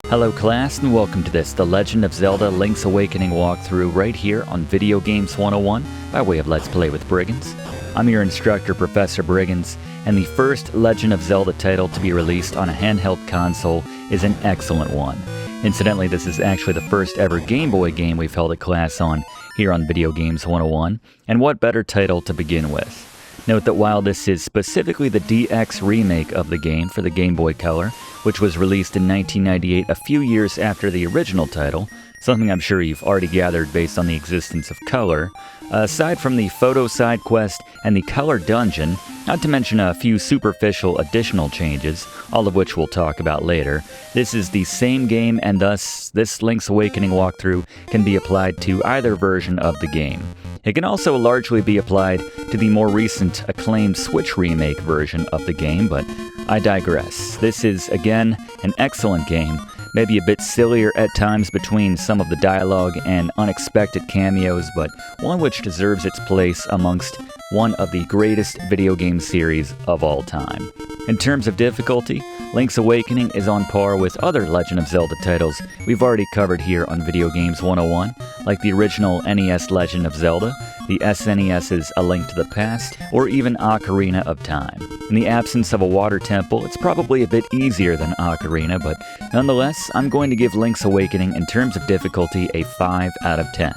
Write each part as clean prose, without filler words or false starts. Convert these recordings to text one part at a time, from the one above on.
Hello class and welcome to this, the Legend of Zelda Link's Awakening walkthrough right here on Video Games 101 by way of Let's Play with Brigands. I'm your instructor, Professor Brigands, and the first Legend of Zelda title to be released on a handheld console is an excellent one. Incidentally, this is actually the first ever Game Boy game we've held a class on here on Video Games 101, and what better title to begin with? Note that while this is specifically the DX remake of the game for the Game Boy Color, which was released in 1998, a few years after the original title, something I'm sure you've already gathered based on the existence of Color, aside from the photo side quest and the Color dungeon, not to mention a few superficial additional changes, all of which we'll talk about later, this is the same game and thus this Link's Awakening walkthrough can be applied to either version of the game. It can also largely be applied to the more recent acclaimed Switch remake version of the game, but I digress. This is, again, an excellent game, maybe a bit sillier at times between some of the dialogue and unexpected cameos, but one which deserves its place amongst one of the greatest video game series of all time. In terms of difficulty, Link's Awakening is on par with other Legend of Zelda titles we've already covered here on Video Games 101, like the original NES Legend of Zelda, the SNES's A Link to the Past, or even Ocarina of Time. In the absence of a water temple, it's probably a bit easier than Ocarina, but nonetheless, I'm going to give Link's Awakening in terms of difficulty a 5 out of 10.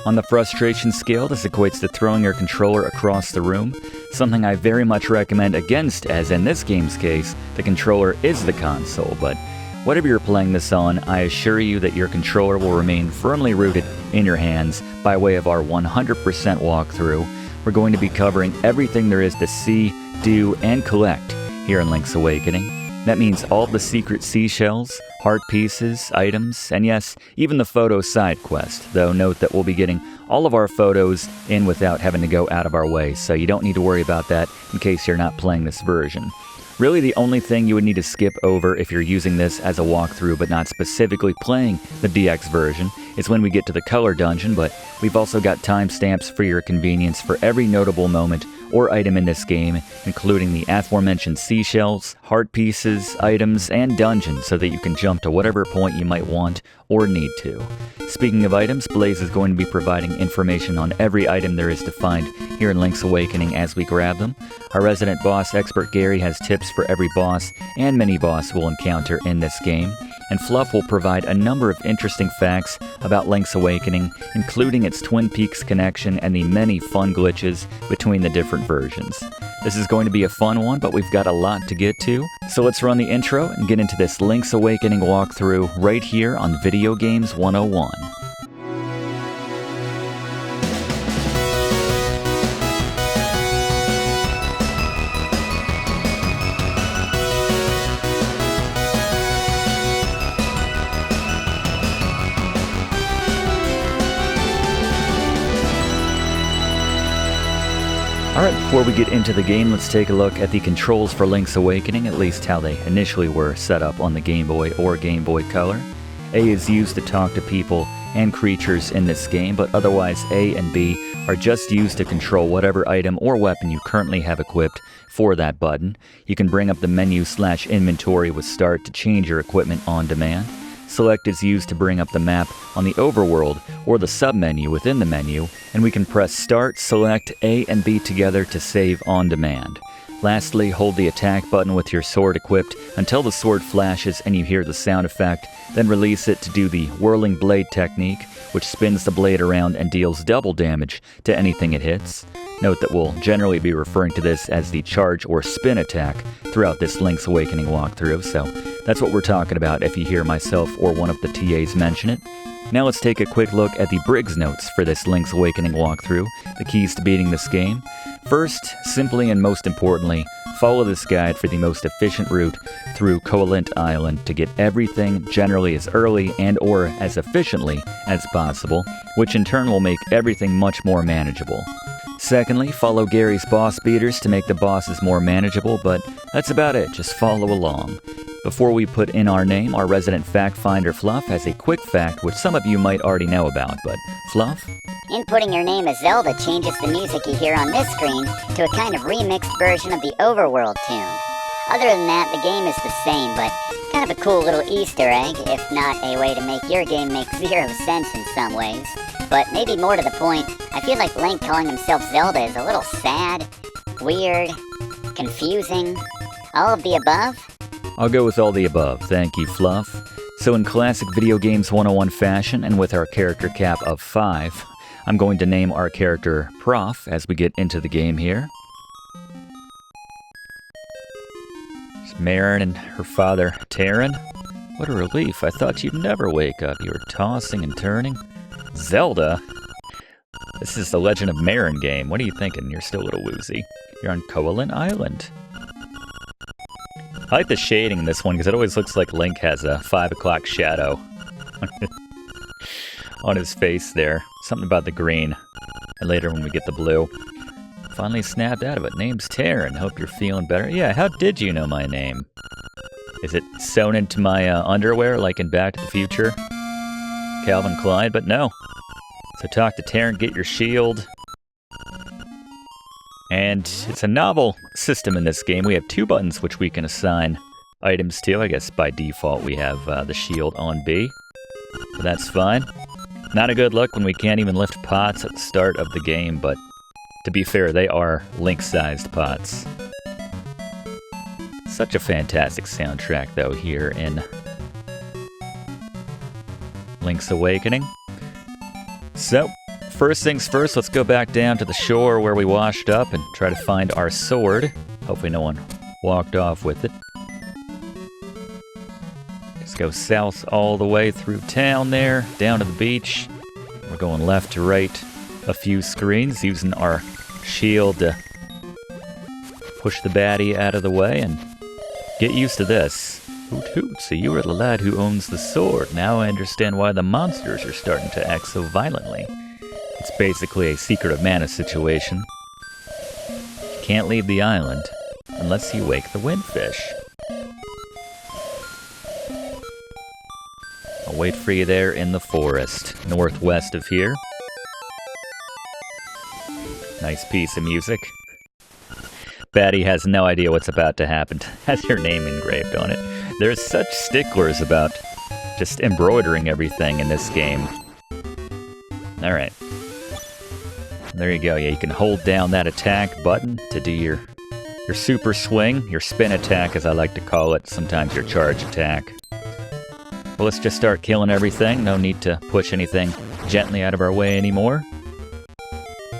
On the frustration scale, this equates to throwing your controller across the room, something I very much recommend against, as in this game's case, the controller is the console, but whatever you're playing this on, I assure you that your controller will remain firmly rooted in your hands by way of our 100% walkthrough. We're going to be covering everything there is to see, do, and collect here in Link's Awakening. That means all the secret seashells, heart pieces, items, and yes, even the photo side quest, though note that we'll be getting all of our photos in without having to go out of our way, so you don't need to worry about that in case you're not playing this version. Really, the only thing you would need to skip over if you're using this as a walkthrough but not specifically playing the DX version is when we get to the Color dungeon, but we've also got timestamps for your convenience for every notable moment or item in this game, including the aforementioned seashells, heart pieces, items, and dungeons so that you can jump to whatever point you might want or need to. Speaking of items, Blaze is going to be providing information on every item there is to find here in Link's Awakening as we grab them. Our resident boss expert Gary has tips for every boss and mini-boss we'll encounter in this game, and Fluff will provide a number of interesting facts about Link's Awakening, including its Twin Peaks connection and the many fun glitches between the different versions. This is going to be a fun one, but we've got a lot to get to, so let's run the intro and get into this Link's Awakening walkthrough right here on Video Games 101. Alright, before we get into the game, let's take a look at the controls for Link's Awakening, at least how they initially were set up on the Game Boy or Game Boy Color. A is used to talk to people and creatures in this game, but otherwise A and B are just used to control whatever item or weapon you currently have equipped for that button. You can bring up the menu/inventory with Start to change your equipment on demand. Select is used to bring up the map on the overworld or the submenu within the menu, and we can press Start, Select, A and B together to save on demand. Lastly, hold the attack button with your sword equipped until the sword flashes and you hear the sound effect, then release it to do the whirling blade technique, which spins the blade around and deals double damage to anything it hits. Note that we'll generally be referring to this as the charge or spin attack throughout this Link's Awakening walkthrough, so that's what we're talking about if you hear myself or one of the TAs mention it. Now let's take a quick look at the Briggs notes for this Link's Awakening walkthrough, the keys to beating this game. First, simply and most importantly, follow this guide for the most efficient route through Koholint Island to get everything generally as early and or as efficiently as possible, which in turn will make everything much more manageable. Secondly, follow Gary's boss beaters to make the bosses more manageable, but that's about it, just follow along. Before we put in our name, our resident fact finder Fluff has a quick fact which some of you might already know about, but Fluff? Inputting your name as Zelda changes the music you hear on this screen to a kind of remixed version of the Overworld tune. Other than that, the game is the same, but kind of a cool little Easter egg, if not a way to make your game make zero sense in some ways. But maybe more to the point, I feel like Link calling himself Zelda is a little sad, weird, confusing, all of the above? I'll go with all the above, thank you, Fluff. So in classic Video Games 101 fashion, and with our character cap of 5, I'm going to name our character Prof as we get into the game here. There's Marin and her father, Terran. What a relief, I thought you'd never wake up. You were tossing and turning. Zelda? This is the Legend of Marin game. What are you thinking? You're still a little woozy. You're on Koholint Island. I like the shading in this one because it always looks like Link has a 5 o'clock shadow on his face there. Something about the green. And later when we get the blue. Finally snapped out of it. Name's Terran. Hope you're feeling better. Yeah, how did you know my name? Is it sewn into my underwear like in Back to the Future? Calvin Klein? But no. So talk to Terran, get your shield. And it's a novel system in this game. We have 2 buttons which we can assign items to. I guess by default we have the shield on B. But that's fine. Not a good look when we can't even lift pots at the start of the game, but to be fair, they are Link-sized pots. Such a fantastic soundtrack, though, here in Link's Awakening. So, first things first, let's go back down to the shore where we washed up and try to find our sword. Hopefully no one walked off with it. Just go south all the way through town there, down to the beach. We're going left to right a few screens, using our shield to push the baddie out of the way and get used to this. Hoot hoot, so you are the lad who owns the sword. Now I understand why the monsters are starting to act so violently. It's basically a Secret of Mana situation. You can't leave the island unless you wake the windfish. I'll wait for you there in the forest, northwest of here. Nice piece of music. Baddie has no idea what's about to happen. Has your name engraved on it. There's such sticklers about just embroidering everything in this game. Alright. There you go. Yeah, you can hold down that attack button to do your super swing, your spin attack as I like to call it, sometimes your charge attack. Well, let's just start killing everything. No need to push anything gently out of our way anymore.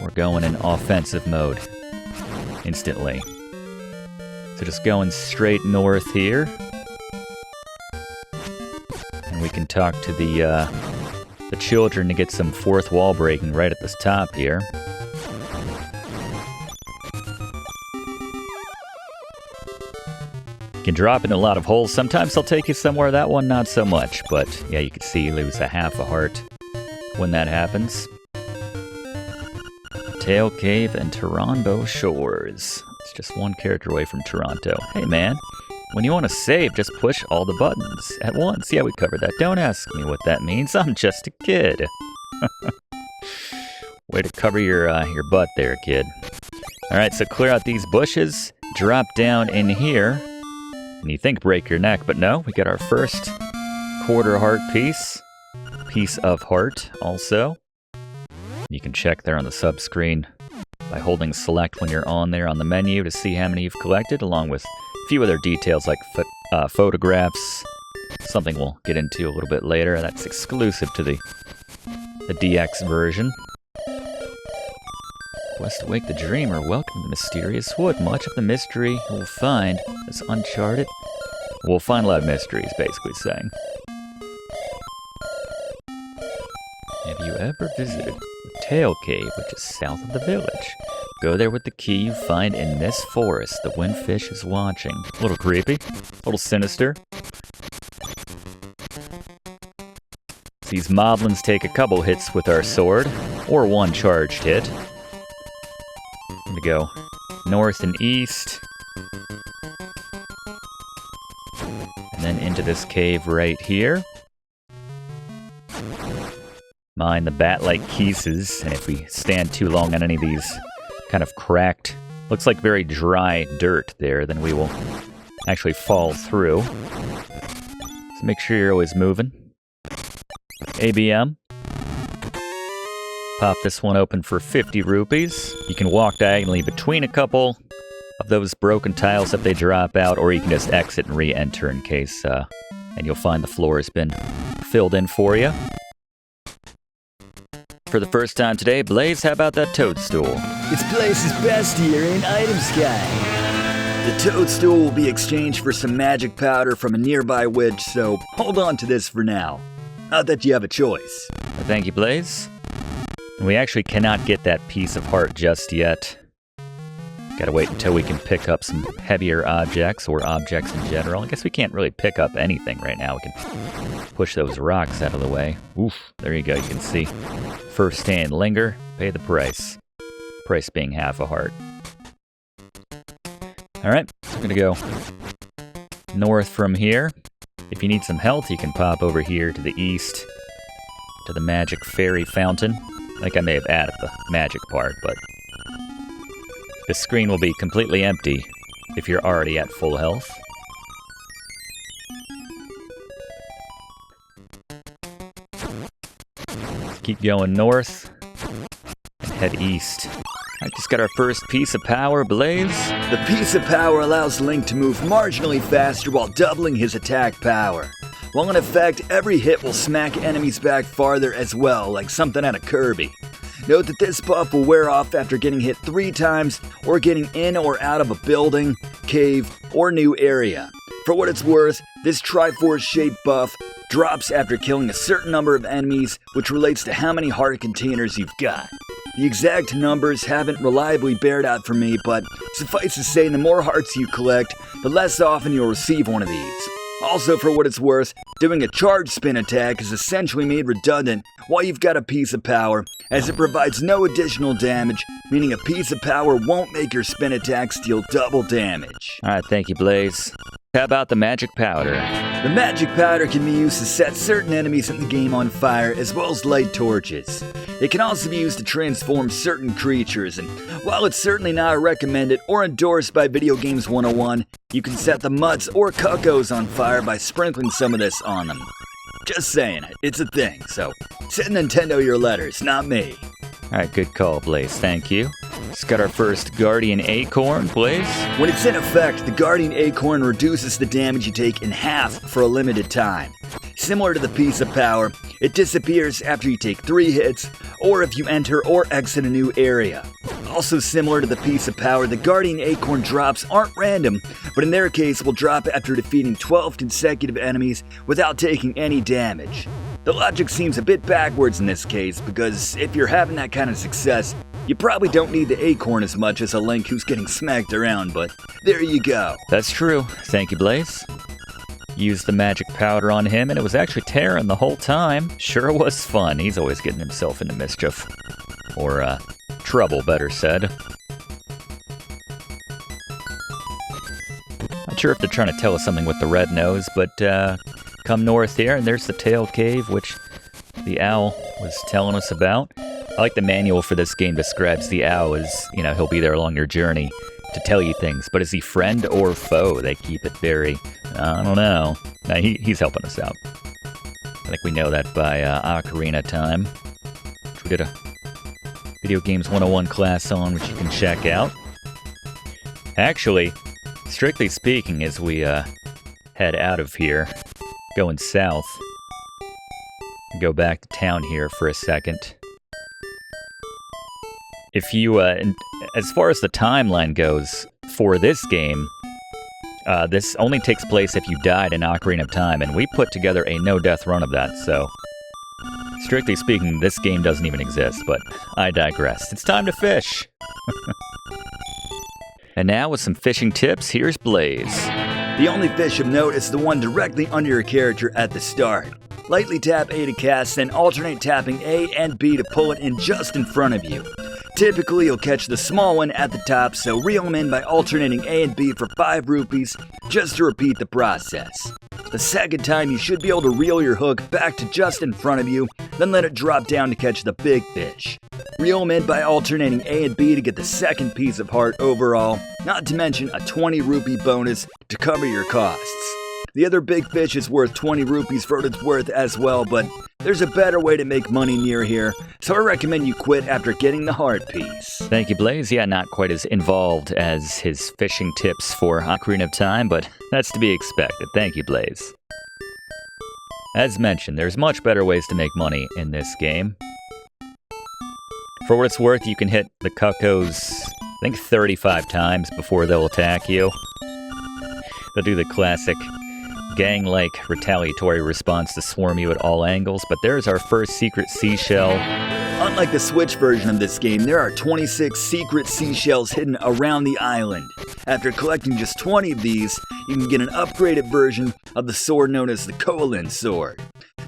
We're going in offensive mode instantly. So just going straight north here. And we can talk to the children to get some fourth wall breaking right at the top here. You can drop into a lot of holes. Sometimes they'll take you somewhere. That one, not so much. But yeah, you can see you lose a half a heart when that happens. Tail Cave and Toronto Shores. It's just one character away from Toronto. Hey man, when you want to save, just push all the buttons at once. Yeah, we covered that. Don't ask me what that means. I'm just a kid. Way to cover your butt there, kid. Alright, so clear out these bushes. Drop down in here. And you think break your neck, but no. We got our first quarter heart piece. Piece of heart also. You can check there on the sub-screen by holding select when you're on there on the menu to see how many you've collected, along with a few other details like photographs, something we'll get into a little bit later. That's exclusive to the DX version. Quest to wake the dreamer. Welcome to the mysterious wood. Much of the mystery we'll find is uncharted. We'll find a lot of mysteries, basically saying. Have you ever visited the Tail Cave, which is south of the village? Go there with the key you find in this forest. The windfish is watching. A little creepy, a little sinister. These moblins take a couple hits with our sword, or one charged hit. I'm gonna go north and east. And then into this cave right here. Mind the bat-like pieces, and if we stand too long on any of these kind of cracked, looks like very dry dirt there, then we will actually fall through. So make sure you're always moving. ABM. Pop this one open for 50 rupees. You can walk diagonally between a couple of those broken tiles if they drop out, or you can just exit and re-enter in case, and you'll find the floor has been filled in for you. For the first time today, Blaze, how about that Toadstool? It's Blaze's best here in Item Sky. The Toadstool will be exchanged for some magic powder from a nearby witch, so hold on to this for now. Not that you have a choice. Thank you, Blaze. And we actually cannot get that piece of heart just yet. Gotta wait until we can pick up some heavier objects, or objects in general. I guess we can't really pick up anything right now. We can push those rocks out of the way. Oof, there you go, you can see. First stand, linger, pay the price. Price being half a heart. Alright, so I'm gonna go north from here. If you need some health, you can pop over here to the east, to the magic fairy fountain. I think I may have added the magic part, but the screen will be completely empty if you're already at full health. Keep going north and head east. I just got our first piece of power, Blaze. The piece of power allows Link to move marginally faster while doubling his attack power. While in effect, every hit will smack enemies back farther as well, like something out of Kirby. Note that this buff will wear off after getting hit 3 times or getting in or out of a building, cave, or new area. For what it's worth, this Triforce-shaped buff drops after killing a certain number of enemies, which relates to how many heart containers you've got. The exact numbers haven't reliably bared out for me, but suffice to say, the more hearts you collect, the less often you'll receive one of these. Also, for what it's worth, doing a charge spin attack is essentially made redundant while you've got a piece of power, as it provides no additional damage, meaning a piece of power won't make your spin attacks deal double damage. Alright, thank you, Blaze. How about the magic powder? The magic powder can be used to set certain enemies in the game on fire, as well as light torches. It can also be used to transform certain creatures, and while it's certainly not recommended or endorsed by Video Games 101, you can set the mutts or cuckoos on fire by sprinkling some of this on them. Just saying, it's a thing, so send Nintendo your letters, not me. Alright, good call, Blaze, thank you. Just got our first Guardian Acorn, Blaze. When it's in effect, the Guardian Acorn reduces the damage you take in half for a limited time. Similar to the piece of power, it disappears after you take 3 hits, or if you enter or exit a new area. Also similar to the piece of power, the Guardian Acorn drops aren't random, but in their case will drop after defeating 12 consecutive enemies without taking any damage. The logic seems a bit backwards in this case, because if you're having that kind of success, you probably don't need the Acorn as much as a Link who's getting smacked around, but there you go. That's true. Thank you, Blaze. Used the magic powder on him, and it was actually tearing the whole time. Sure was fun. He's always getting himself into mischief. Or, trouble, better said. Not sure if they're trying to tell us something with the red nose, but, come north here, and there's the tail cave, which the owl was telling us about. I like the manual for this game describes the owl as, he'll be there along your journey to tell you things, but is he friend or foe? They keep it very, I don't know. Nah, he's helping us out. I think we know that by Ocarina time, which we did a Video Games 101 class on, which you can check out. Actually, strictly speaking, as we head out of here, going south, go back to town here for a second. If you, as far as the timeline goes for this game, this only takes place if you died in Ocarina of Time, and we put together a no-death run of that, so strictly speaking, this game doesn't even exist, but I digress. It's time to fish! And now, with some fishing tips, here's Blaze. The only fish of note is the one directly under your character at the start. Lightly tap A to cast, then alternate tapping A and B to pull it in just in front of you. Typically, you'll catch the small one at the top, so reel them in by alternating A and B for 5 rupees, just to repeat the process. The second time, you should be able to reel your hook back to just in front of you, then let it drop down to catch the big fish. Reel them in by alternating A and B to get the second piece of heart overall, not to mention a 20 rupee bonus to cover your costs. The other big fish is worth 20 rupees for what it's worth as well, but there's a better way to make money near here, so I recommend you quit after getting the heart piece. Thank you, Blaze. Yeah, not quite as involved as his fishing tips for Ocarina of Time, but that's to be expected. Thank you, Blaze. As mentioned, there's much better ways to make money in this game. For what it's worth, you can hit the cuckoos, I think 35 times before they'll attack you. They'll do the classic gang-like retaliatory response to swarm you at all angles, but there's our first secret seashell. Unlike the Switch version of this game, there are 26 secret seashells hidden around the island. After collecting just 20 of these, you can get an upgraded version of the sword known as the Koholint sword.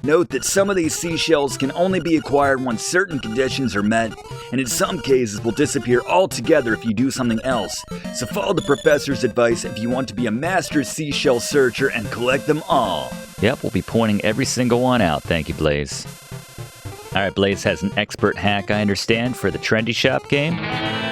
Note that some of these seashells can only be acquired once certain conditions are met, and in some cases will disappear altogether if you do something else. So follow the professor's advice if you want to be a master seashell searcher and collect them all. Yep, we'll be pointing every single one out. Thank you, Blaze. Alright, Blaze has an expert hack, I understand, for the Trendy Shop game.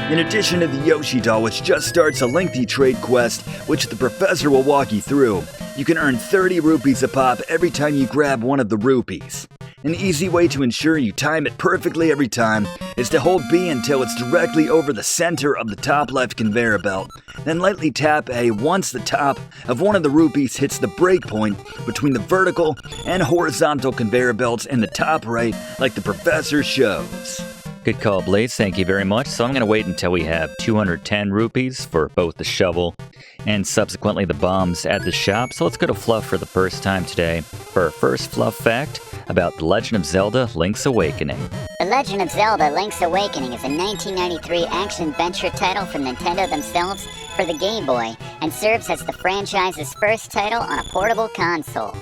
In addition to the Yoshi doll, which just starts a lengthy trade quest, which the professor will walk you through, you can earn 30 rupees a pop every time you grab one of the rupees. An easy way to ensure you time it perfectly every time is to hold B until it's directly over the center of the top left conveyor belt, then lightly tap A once the top of one of the rupees hits the break point between the vertical and horizontal conveyor belts in the top right, like the professor shows. Good call, Blaze. Thank you very much. So I'm going to wait until we have 210 rupees for both the shovel and subsequently the bombs at the shop. So let's go to Fluff for the first time today for our first Fluff fact about The Legend of Zelda Link's Awakening. The Legend of Zelda Link's Awakening is a 1993 action-adventure title from Nintendo themselves for the Game Boy and serves as the franchise's first title on a portable console.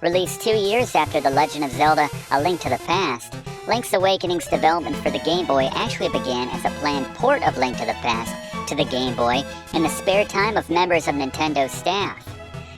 Released 2 years after The Legend of Zelda A Link to the Past, Link's Awakening's development for the Game Boy actually began as a planned port of Link to the Past to the Game Boy in the spare time of members of Nintendo's staff.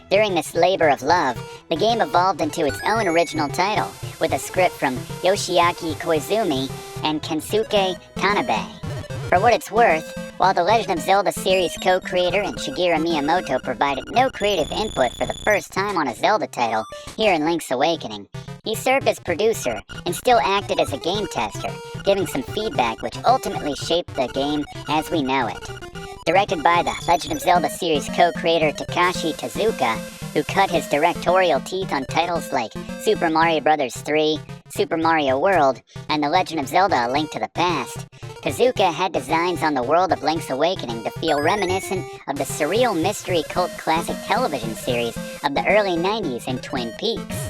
During this labor of love, the game evolved into its own original title, with a script from Yoshiaki Koizumi and Kensuke Tanabe. For what it's worth, while the Legend of Zelda series co-creator and Shigeru Miyamoto provided no creative input for the first time on a Zelda title here in Link's Awakening, he served as producer and still acted as a game tester, giving some feedback which ultimately shaped the game as we know it. Directed by the Legend of Zelda series co-creator Takashi Tezuka, who cut his directorial teeth on titles like Super Mario Bros. 3, Super Mario World, and The Legend of Zelda A Link to the Past, Tezuka had designs on the world of Link's Awakening to feel reminiscent of the surreal mystery cult classic television series of the early 90s in Twin Peaks.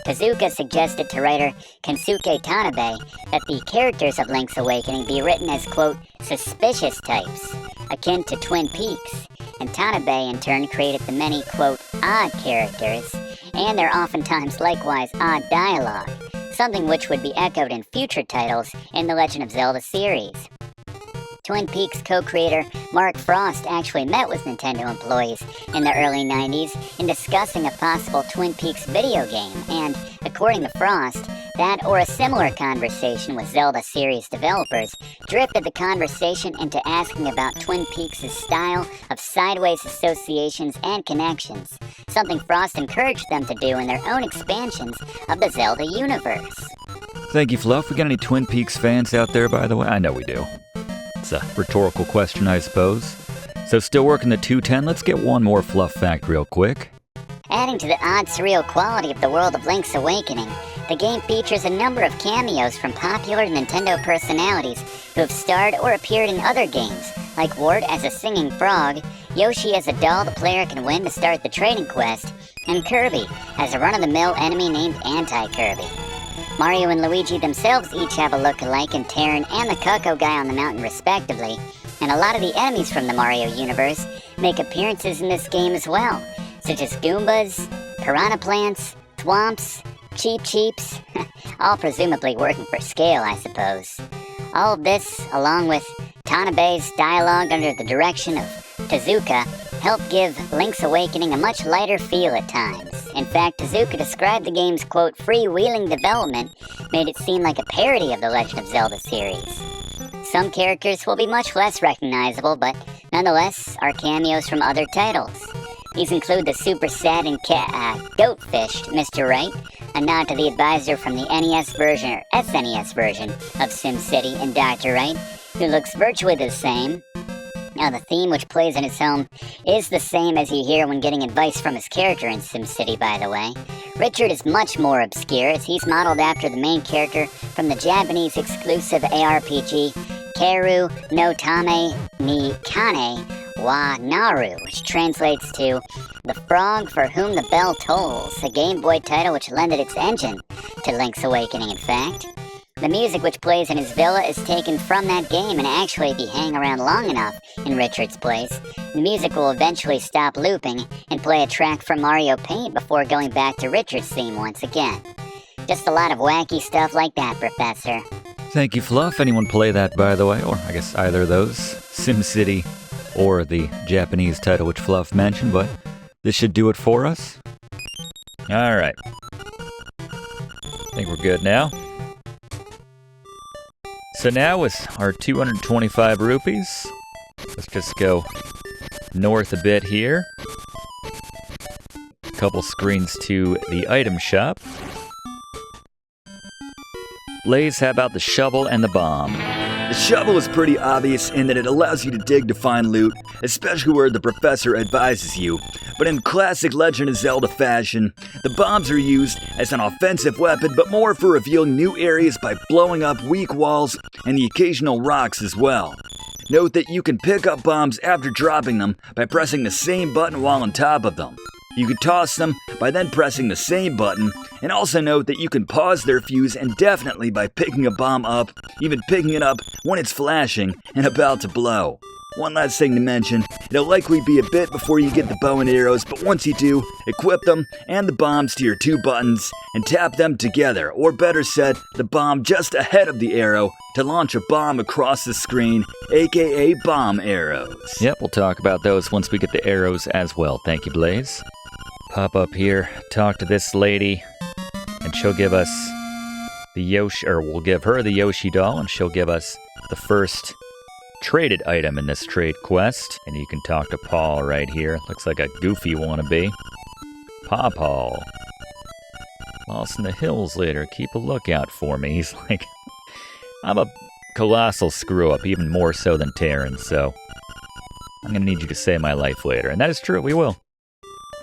Tezuka suggested to writer Kensuke Tanabe that the characters of Link's Awakening be written as, quote, suspicious types, akin to Twin Peaks, and Tanabe in turn created the many, quote, odd characters, and their oftentimes likewise odd dialogue, something which would be echoed in future titles in the Legend of Zelda series. Twin Peaks co-creator Mark Frost actually met with Nintendo employees in the early 90s in discussing a possible Twin Peaks video game, and, according to Frost, that or a similar conversation with Zelda series developers drifted the conversation into asking about Twin Peaks' style of sideways associations and connections, something Frost encouraged them to do in their own expansions of the Zelda universe. Thank you, Fluff. We got any Twin Peaks fans out there, by the way? I know we do. It's a rhetorical question, I suppose. So still working the 210, let's get one more Fluff fact real quick. Adding to the odd surreal quality of the world of Link's Awakening, the game features a number of cameos from popular Nintendo personalities who have starred or appeared in other games, like Wart as a singing frog, Yoshi as a doll the player can win to start the trading quest, and Kirby as a run-of-the-mill enemy named Anti-Kirby. Mario and Luigi themselves each have a look-alike in Terran and the Cucco guy on the mountain respectively, and a lot of the enemies from the Mario universe make appearances in this game as well, such as Goombas, Piranha Plants, Thwomps, Cheep Cheeps, all presumably working for scale, I suppose. All of this, along with Tanabe's dialogue under the direction of Tezuka, helped give Link's Awakening a much lighter feel at times. In fact, Tezuka described the game's, quote, freewheeling development made it seem like a parody of the Legend of Zelda series. Some characters will be much less recognizable, but nonetheless are cameos from other titles. These include the super sad and goat-fished Mr. Right, a nod to the advisor from the NES version or SNES version of SimCity, and Dr. Right, who looks virtually the same. Now, the theme which plays in his home is the same as you hear when getting advice from his character in SimCity, by the way. Richard is much more obscure, as he's modeled after the main character from the Japanese exclusive ARPG Keru no Tame ni Kane wa Naru, which translates to The Frog for Whom the Bell Tolls, a Game Boy title which lended its engine to Link's Awakening, in fact. The music which plays in his villa is taken from that game, and actually, if you hang around long enough in Richard's place, the music will eventually stop looping and play a track from Mario Paint before going back to Richard's theme once again. Just a lot of wacky stuff like that, Professor. Thank you, Fluff. Anyone play that, by the way? Or I guess either of those. SimCity or the Japanese title which Fluff mentioned, but this should do it for us. Alright. I think we're good now. So now with our 225 rupees, let's just go north a bit here. A couple screens to the item shop. Blaze, how about the shovel and the bomb? The shovel is pretty obvious in that it allows you to dig to find loot, especially where the professor advises you. But in classic Legend of Zelda fashion, the bombs are used as an offensive weapon, but more for revealing new areas by blowing up weak walls and the occasional rocks as well. Note that you can pick up bombs after dropping them by pressing the same button while on top of them. You can toss them by then pressing the same button, and also note that you can pause their fuse indefinitely by picking a bomb up, even picking it up when it's flashing and about to blow. One last thing to mention, it'll likely be a bit before you get the bow and arrows, but once you do, equip them and the bombs to your two buttons and tap them together, or better said, the bomb just ahead of the arrow to launch a bomb across the screen, aka bomb arrows. Yep, we'll talk about those once we get the arrows as well. Thank you, Blaze. Pop up here, talk to this lady, and she'll give us the Yoshi, or we'll give her the Yoshi doll, and she'll give us the first traded item in this trade quest. And you can talk to Paul right here. Looks like a goofy wannabe. Pothole. Lost in the hills later. Keep a lookout for me. He's like, I'm a colossal screw-up, even more so than Terran, so I'm gonna need you to save my life later. And that is true, we will.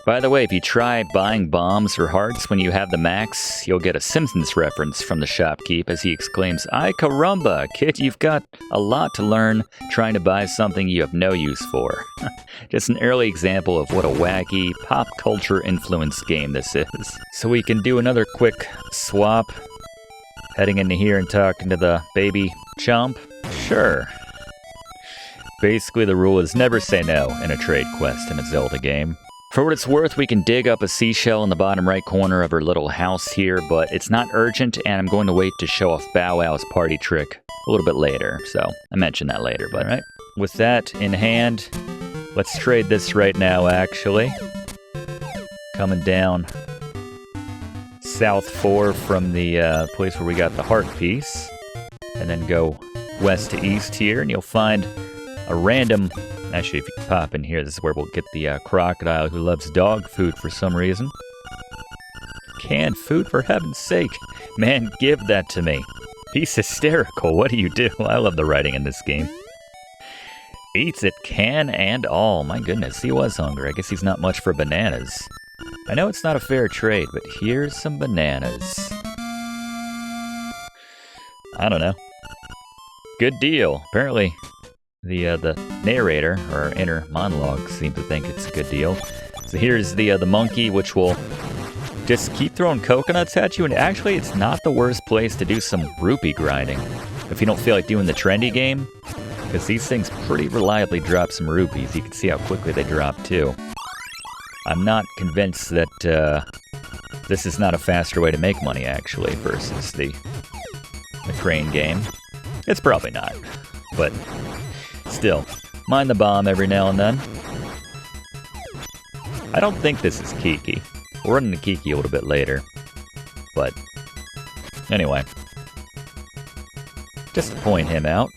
By the way, if you try buying bombs or hearts when you have the max, you'll get a Simpsons reference from the shopkeep as he exclaims, "Ay caramba, kid, you've got a lot to learn trying to buy something you have no use for." Just an early example of what a wacky, pop culture influenced game this is. So we can do another quick swap. Heading into here and talking to the baby chump? Sure. Basically, the rule is never say no in a trade quest in a Zelda game. For what it's worth, we can dig up a seashell in the bottom right corner of her little house here, but it's not urgent, and I'm going to wait to show off BowWow's party trick a little bit later, so I mentioned that later, but alright. With that in hand, let's trade this right now, actually. Coming down South 4 from the place where we got the heart piece, and then go west to east here, and you'll find a random... Actually, if you pop in here, this is where we'll get the crocodile who loves dog food for some reason. Canned food, for heaven's sake. Man, give that to me. He's hysterical. What do you do? I love the writing in this game. Eats it, can and all. My goodness, he was hungry. I guess he's not much for bananas. I know it's not a fair trade, but here's some bananas. I don't know. Good deal. Apparently... The narrator, or inner monologue, seems to think it's a good deal. So here's the monkey, which will just keep throwing coconuts at you, and actually it's not the worst place to do some rupee grinding. If you don't feel like doing the trendy game, because these things pretty reliably drop some rupees. You can see how quickly they drop, too. I'm not convinced that this is not a faster way to make money, actually, versus the crane game. It's probably not, but... Still, mind the bomb every now and then. I don't think this is Kiki. We'll run into Kiki a little bit later. But, anyway. Just to point him out.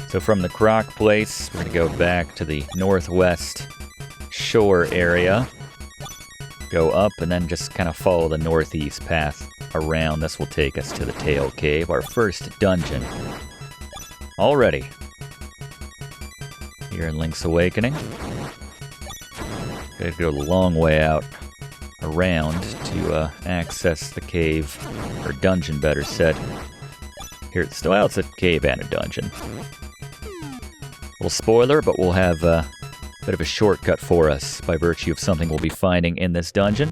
So from the croc place, we're going to go back to the northwest shore area. Go up and then just kind of follow the northeast path around. This will take us to the Tail Cave, our first dungeon. Already. Here in Link's Awakening. Gotta go a long way out around to access the cave, or dungeon better said. Here it's still, well, it's a cave and a dungeon. Little spoiler, but we'll have a bit of a shortcut for us by virtue of something we'll be finding in this dungeon.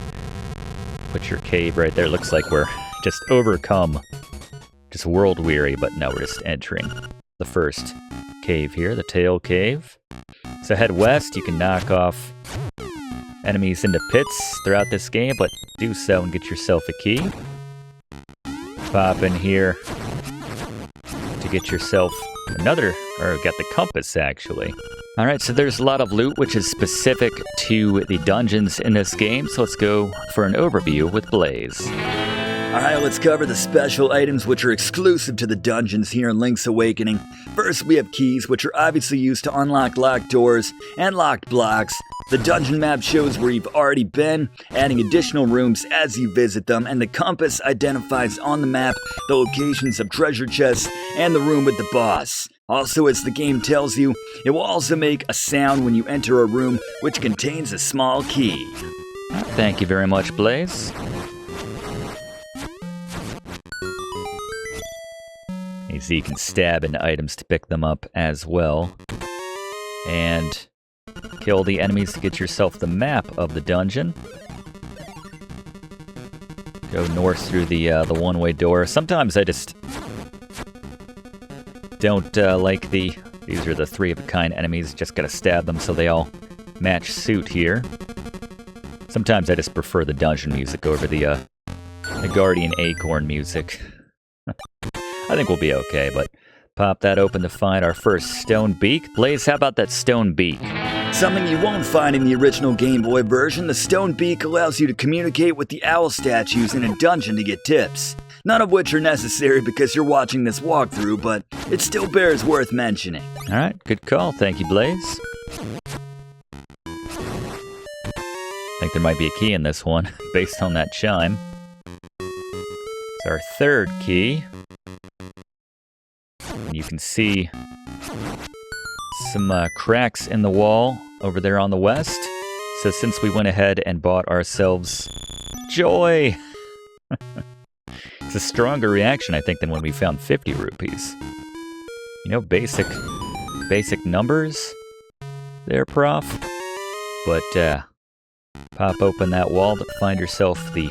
Put your cave right there. Looks like we're just overcome. Just world weary, but no, we're just entering the first cave here, the Tail Cave. So head west, you can knock off enemies into pits throughout this game, but do so and get yourself a key. Pop in here to get yourself another, or get the compass actually. Alright, so there's a lot of loot which is specific to the dungeons in this game, so let's go for an overview with Blaze. Alright, let's cover the special items which are exclusive to the dungeons here in Link's Awakening. First, we have keys, which are obviously used to unlock locked doors and locked blocks. The dungeon map shows where you've already been, adding additional rooms as you visit them, and the compass identifies on the map the locations of treasure chests and the room with the boss. Also, as the game tells you, it will also make a sound when you enter a room which contains a small key. Thank you very much, Blaze. You see, you can stab into items to pick them up as well. And kill the enemies to get yourself the map of the dungeon. Go north through the one-way door. Sometimes I just don't like these are the three-of-a-kind enemies. Just gotta stab them so they all match suit here. Sometimes I just prefer the dungeon music over the Guardian Acorn music. I think we'll be okay, but pop that open to find our first stone beak. Blaze, how about that stone beak? Something you won't find in the original Game Boy version, the stone beak allows you to communicate with the owl statues in a dungeon to get tips. None of which are necessary because you're watching this walkthrough, but it still bears worth mentioning. Alright, good call. Thank you, Blaze. I think there might be a key in this one, based on that chime. It's our third key. And you can see some cracks in the wall over there on the west. So since we went ahead and bought ourselves joy, it's a stronger reaction, I think, than when we found 50 rupees. You know, basic numbers there, Prof. But pop open that wall to find yourself the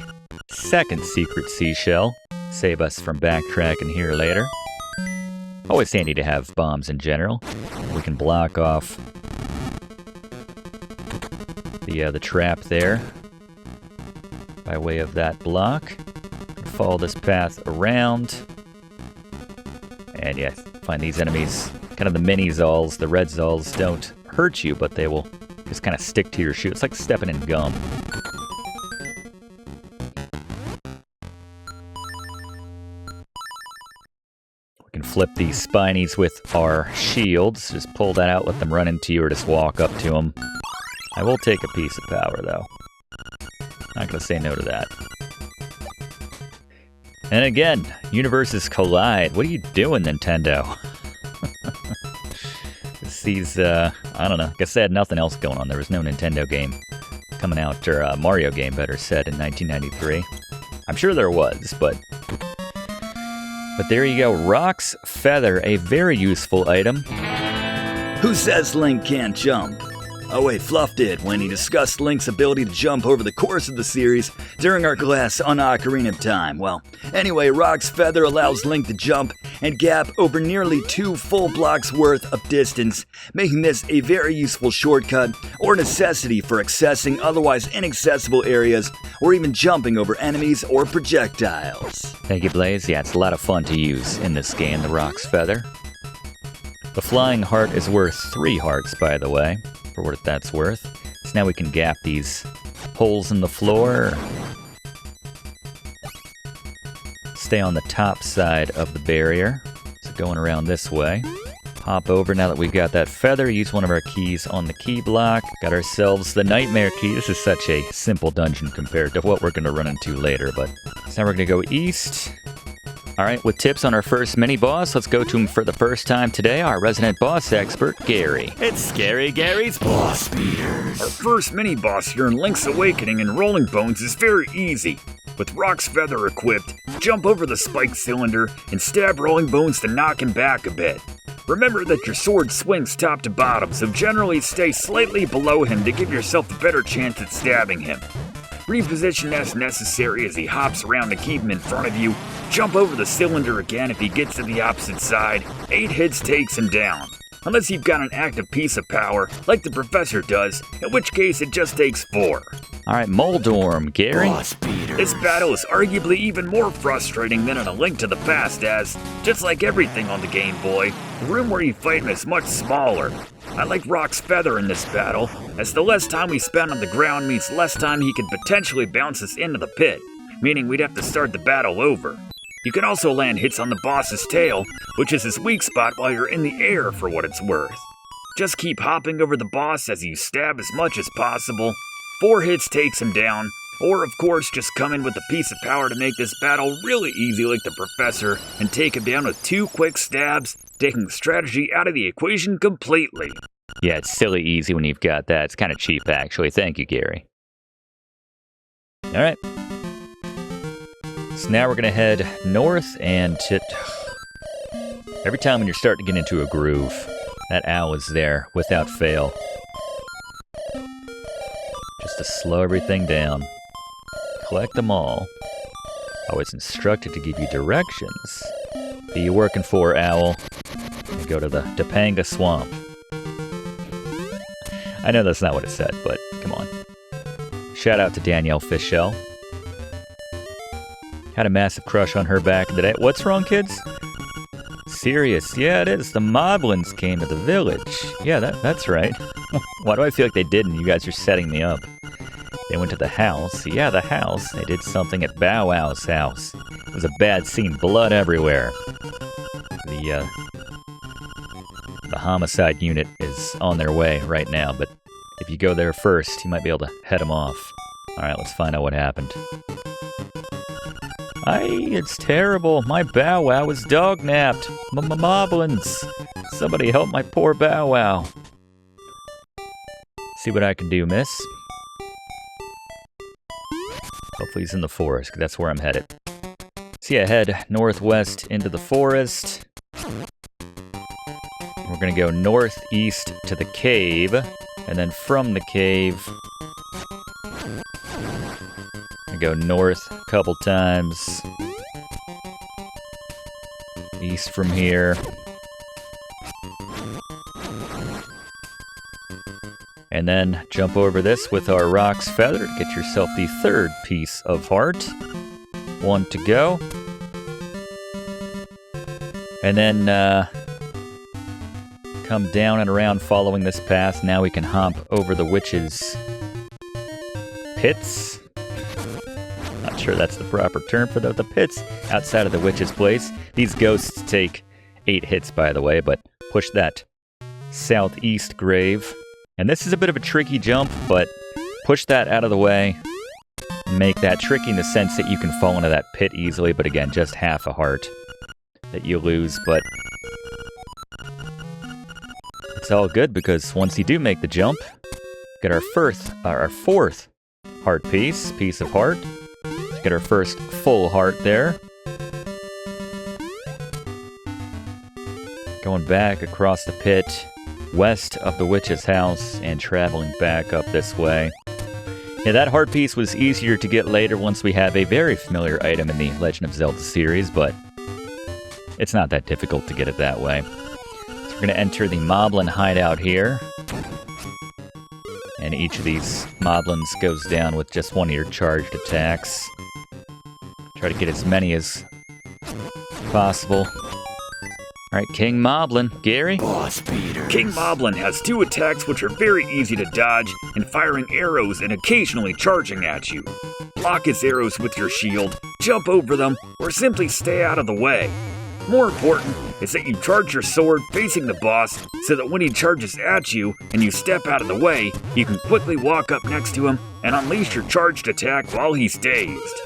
second secret seashell. Save us from backtracking here later. Always handy to have bombs in general. We can block off the trap there by way of that block. Follow this path around. And yeah, find these enemies. Kind of the mini Zolls. The red Zolls don't hurt you, but they will just kind of stick to your shoe. It's like stepping in gum. Flip these spinies with our shields. Just pull that out, let them run into you, or just walk up to them. I will take a piece of power, though. Not gonna say no to that. And again, universes collide. What are you doing, Nintendo? These, I don't know. Guess they had nothing else going on. There was no Nintendo game coming out, or Mario game, better said, in 1993. I'm sure there was, but there you go, Rock's Feather, a very useful item. Who says Link can't jump? Oh wait, Fluff did when he discussed Link's ability to jump over the course of the series during our class on Ocarina of Time. Well, anyway, Rock's Feather allows Link to jump and gap over nearly 2 full blocks worth of distance, making this a very useful shortcut or necessity for accessing otherwise inaccessible areas or even jumping over enemies or projectiles. Thank you, Blaze. Yeah, it's a lot of fun to use in this game, the Rock's Feather. The Flying Heart is worth 3 hearts, by the way, for what that's worth. So now we can gap these holes in the floor. Stay on the top side of the barrier. So going around this way. Hop over now that we've got that feather. Use one of our keys on the key block. Got ourselves the nightmare key. This is such a simple dungeon compared to what we're going to run into later. But so now we're going to go east. Alright, with tips on our first mini-boss, let's go to him for the first time today, our resident boss expert, Gary. It's Scary Gary's Boss Beaters. Our first mini-boss here in Link's Awakening and Rolling Bones is very easy. With Rock's Feather equipped, jump over the spiked cylinder and stab Rolling Bones to knock him back a bit. Remember that your sword swings top to bottom, so generally stay slightly below him to give yourself a better chance at stabbing him. Reposition as necessary as he hops around to keep him in front of you. Jump over the cylinder again if he gets to the opposite side. 8 hits takes him down. Unless you've got an active piece of power, like the Professor does, in which case it just takes 4. Alright, Moldorm, Gary. This battle is arguably even more frustrating than in A Link to the Past as, just like everything on the Game Boy, the room where you fight him is much smaller. I like Rock's Feather in this battle, as the less time we spend on the ground means less time he could potentially bounce us into the pit, meaning we'd have to start the battle over. You can also land hits on the boss's tail, which is his weak spot while you're in the air for what it's worth. Just keep hopping over the boss as you stab as much as possible. 4 hits takes him down, or of course just come in with a piece of power to make this battle really easy like the Professor and take him down with 2 quick stabs, taking strategy out of the equation completely. Yeah, it's silly easy when you've got that. It's kind of cheap, actually. Thank you, Gary. Alright. So now we're going to head north and to... Every time when you're starting to get into a groove, that owl is there without fail. Just to slow everything down. Collect them all. Oh, it's instructed to give you directions. Who you working for, owl? Go to the Topanga Swamp. I know that's not what it said, but come on. Shout out to Danielle Fishell. Had a massive crush on her back in the day. What's wrong, kids? Serious. Yeah, it is. The Moblins came to the village. Yeah, that's right. Why do I feel like they didn't? You guys are setting me up. They went to the house. Yeah, the house. They did something at BowWow's house. It was a bad scene. Blood everywhere. The homicide unit is on their way right now, but if you go there first, you might be able to head them off. Alright, let's find out what happened. It's terrible. My BowWow was dog-napped. Moblins. Somebody help my poor BowWow. See what I can do, miss. Hopefully he's in the forest, 'cause that's where I'm headed. So yeah, head northwest into the forest. We're gonna go northeast to the cave, and then from the cave, go north a couple times. East from here. And then jump over this with our Rock's Feather. Get yourself the 3rd piece of heart. 1 to go. And then come down and around following this path. Now we can hop over the witch's pits. Not sure that's the proper term for the pits outside of the witch's place. These ghosts take 8 hits, by the way, but push that southeast grave. And this is a bit of a tricky jump, but push that out of the way. Make that tricky in the sense that you can fall into that pit easily, but again, just half a heart that you lose, but it's all good because once you do make the jump, get our 4th heart piece of heart. Get our first full heart there. Going back across the pit, west of the witch's house, and traveling back up this way. Yeah, that heart piece was easier to get later once we have a very familiar item in the Legend of Zelda series, but it's not that difficult to get it that way. So we're going to enter the Moblin Hideout here. And each of these Moblins goes down with just one of your charged attacks. Try to get as many as possible. Alright, King Moblin. Gary? Boss beaters. King Moblin has 2 attacks which are very easy to dodge, and firing arrows and occasionally charging at you. Block his arrows with your shield, jump over them, or simply stay out of the way. More important is that you charge your sword facing the boss so that when he charges at you and you step out of the way, you can quickly walk up next to him and unleash your charged attack while he's dazed.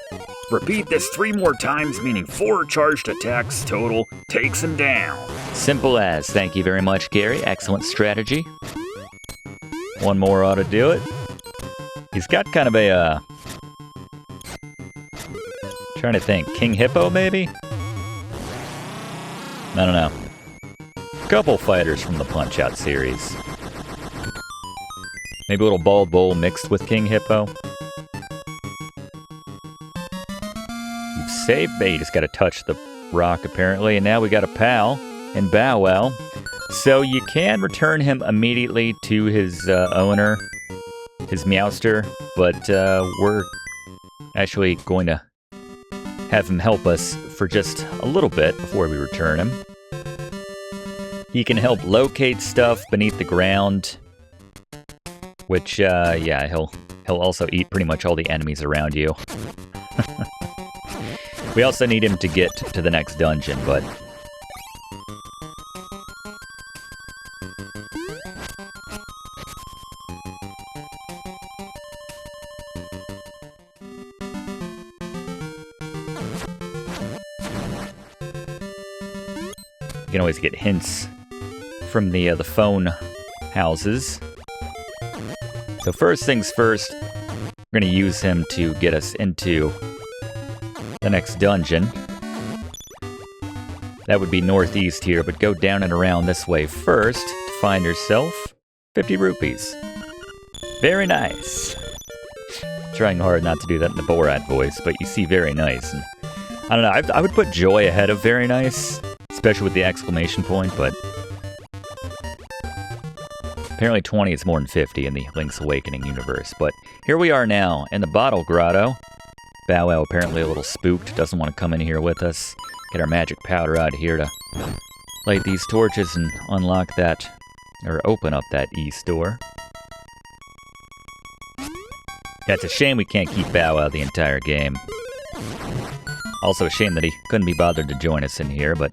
Repeat this 3 more times, meaning 4 charged attacks total takes him down. Simple as. Thank you very much, Gary. Excellent strategy. One more ought to do it. He's got kind of a, trying to think, King Hippo, maybe? I don't know. Couple fighters from the Punch-Out series. Maybe a little Bald Bull mixed with King Hippo. You've saved, but you just gotta touch the rock, apparently, and now we got a pal in BowWow. So you can return him immediately to his owner, his Meowster, but we're actually going to have him help us for just a little bit before we return him. He can help locate stuff beneath the ground, which, yeah, he'll also eat pretty much all the enemies around you. We also need him to get to the next dungeon, but you can always get hints from the phone houses. So first things first, we're going to use him to get us into the next dungeon. That would be northeast here, but go down and around this way first to find yourself 50 rupees. Very nice. Trying hard not to do that in the Borat voice, but you see very nice. And I don't know, I would put joy ahead of very nice, especially with the exclamation point, but apparently 20 is more than 50 in the Link's Awakening universe. But here we are now in the Bottle Grotto. BowWow apparently a little spooked, doesn't want to come in here with us. Get our magic powder out here to light these torches and unlock that, or open up that east door. Yeah, it's a shame we can't keep BowWow the entire game. Also a shame that he couldn't be bothered to join us in here, but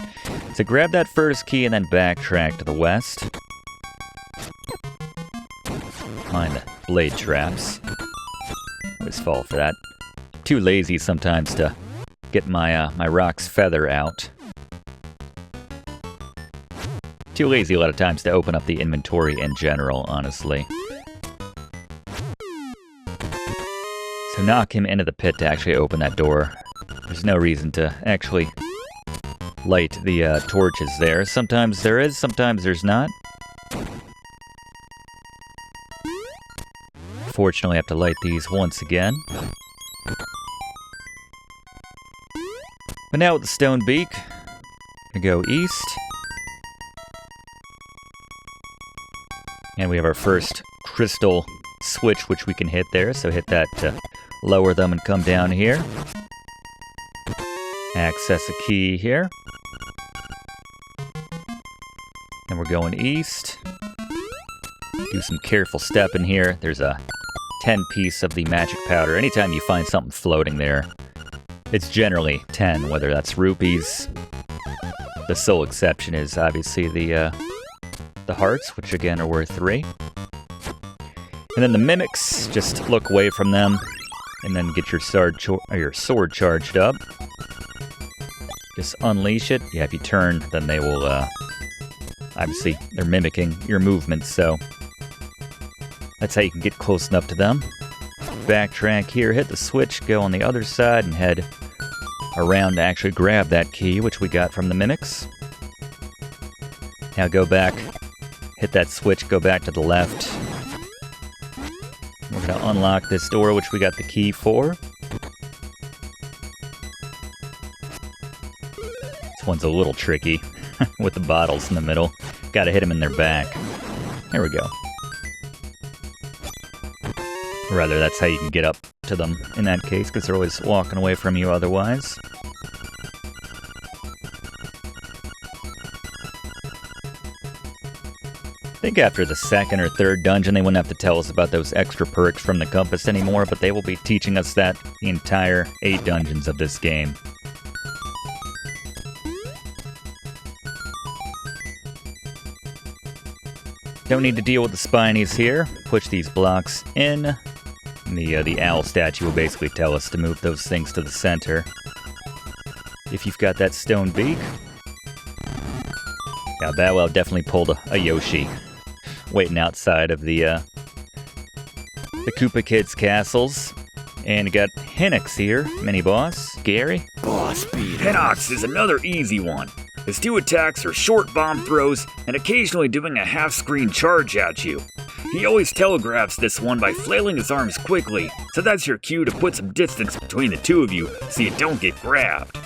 so grab that first key and then backtrack to the west. Mind the blade traps. Always fall for that. Too lazy sometimes to get my my rock's feather out. Too lazy a lot of times to open up the inventory in general, honestly. So knock him into the pit to actually open that door. There's no reason to actually light the torches there. Sometimes there is, sometimes there's not. Fortunately, I have to light these once again. But now with the stone beak, we go east. And we have our first crystal switch which we can hit there, so hit that to lower them and come down here. Access a key here. And we're going east. Do some careful stepping here. There's a 10-piece of the magic powder. Anytime you find something floating there, it's generally 10, whether that's rupees. The sole exception is obviously the hearts, which again are worth 3. And then the mimics, just look away from them, and then get your sword charged up. Just unleash it. Yeah, if you turn, then they will, obviously, they're mimicking your movements, so that's how you can get close enough to them. Backtrack here, hit the switch, go on the other side, and head around to actually grab that key, which we got from the mimics. Now go back, hit that switch, go back to the left. We're going to unlock this door, which we got the key for. This one's a little tricky with the bottles in the middle. Got to hit them in their back. There we go. Or rather, that's how you can get up to them in that case, because they're always walking away from you otherwise. I think after the second or third dungeon, they wouldn't have to tell us about those extra perks from the compass anymore, but they will be teaching us that the entire 8 dungeons of this game. Don't need to deal with the spinies here. Push these blocks in. The owl statue will basically tell us to move those things to the center. If you've got that stone beak. Yeah, BowWow definitely pulled a Yoshi. Waiting outside of the Koopa Kids castles. And you got Hinox here, mini-boss. Gary? Boss beat. Hinox is another easy one. His 2 attacks are short bomb throws and occasionally doing a half-screen charge at you. He always telegraphs this one by flailing his arms quickly, so that's your cue to put some distance between the two of you so you don't get grabbed.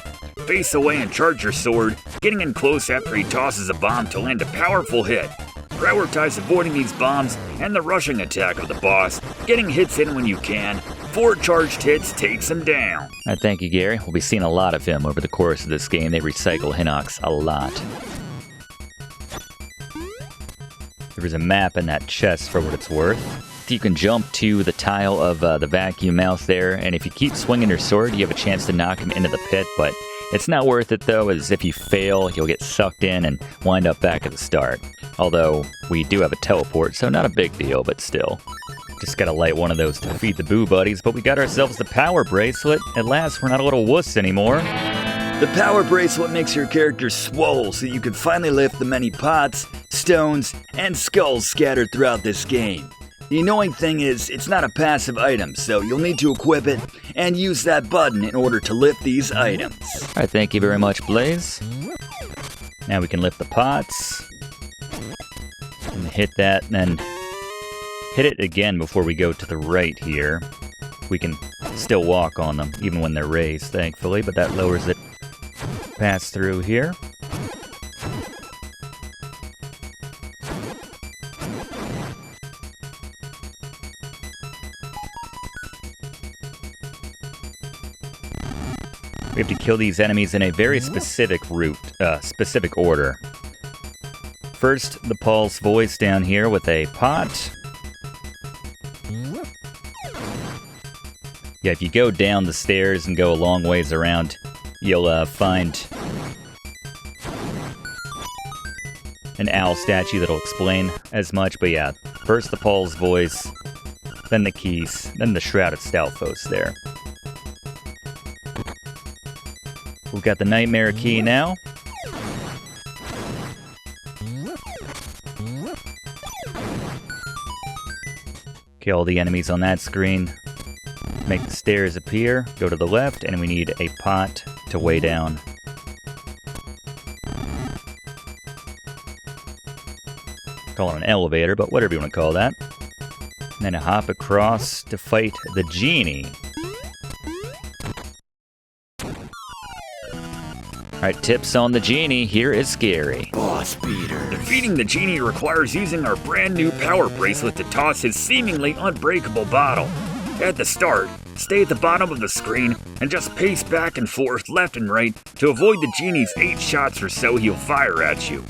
Face away and charge your sword, getting in close after he tosses a bomb to land a powerful hit. Prioritize avoiding these bombs and the rushing attack of the boss, getting hits in when you can. 4 charged hits takes him down. Thank you, Gary. We'll be seeing a lot of him over the course of this game. They recycle Hinox a lot. There is a map in that chest for what it's worth. You can jump to the tile of the vacuum mouth there, and if you keep swinging your sword, you have a chance to knock him into the pit, but it's not worth it though, as if you fail, you'll get sucked in and wind up back at the start. Although, we do have a teleport, so not a big deal, but still. Just gotta light one of those to feed the boo buddies, but we got ourselves the power bracelet. At last, we're not a little wuss anymore. The power bracelet makes your character swole so you can finally lift the many pots, stones, and skulls scattered throughout this game. The annoying thing is, it's not a passive item, so you'll need to equip it and use that button in order to lift these items. Alright, thank you very much, Blaze. Now we can lift the pots. And hit that, and then hit it again before we go to the right here. We can still walk on them, even when they're raised, thankfully, but that lowers it. Pass through here. We have to kill these enemies in a very specific specific order. First, the Paul's voice down here with a pot. Yeah, if you go down the stairs and go a long ways around, you'll find an owl statue that'll explain as much. But yeah, first the Paul's voice, then the keys, then the Shrouded Stalfos there. We've got the Nightmare key now. Kill all the enemies on that screen. Make the stairs appear. Go to the left, and we need a pot to weigh down. Call it an elevator, but whatever you want to call that. And then a hop across to fight the Genie. Alright, tips on the Genie. Here is Gary. Boss beater. Defeating the Genie requires using our brand new power bracelet to toss his seemingly unbreakable bottle. At the start, stay at the bottom of the screen and just pace back and forth left and right to avoid the Genie's 8 shots or so he'll fire at you.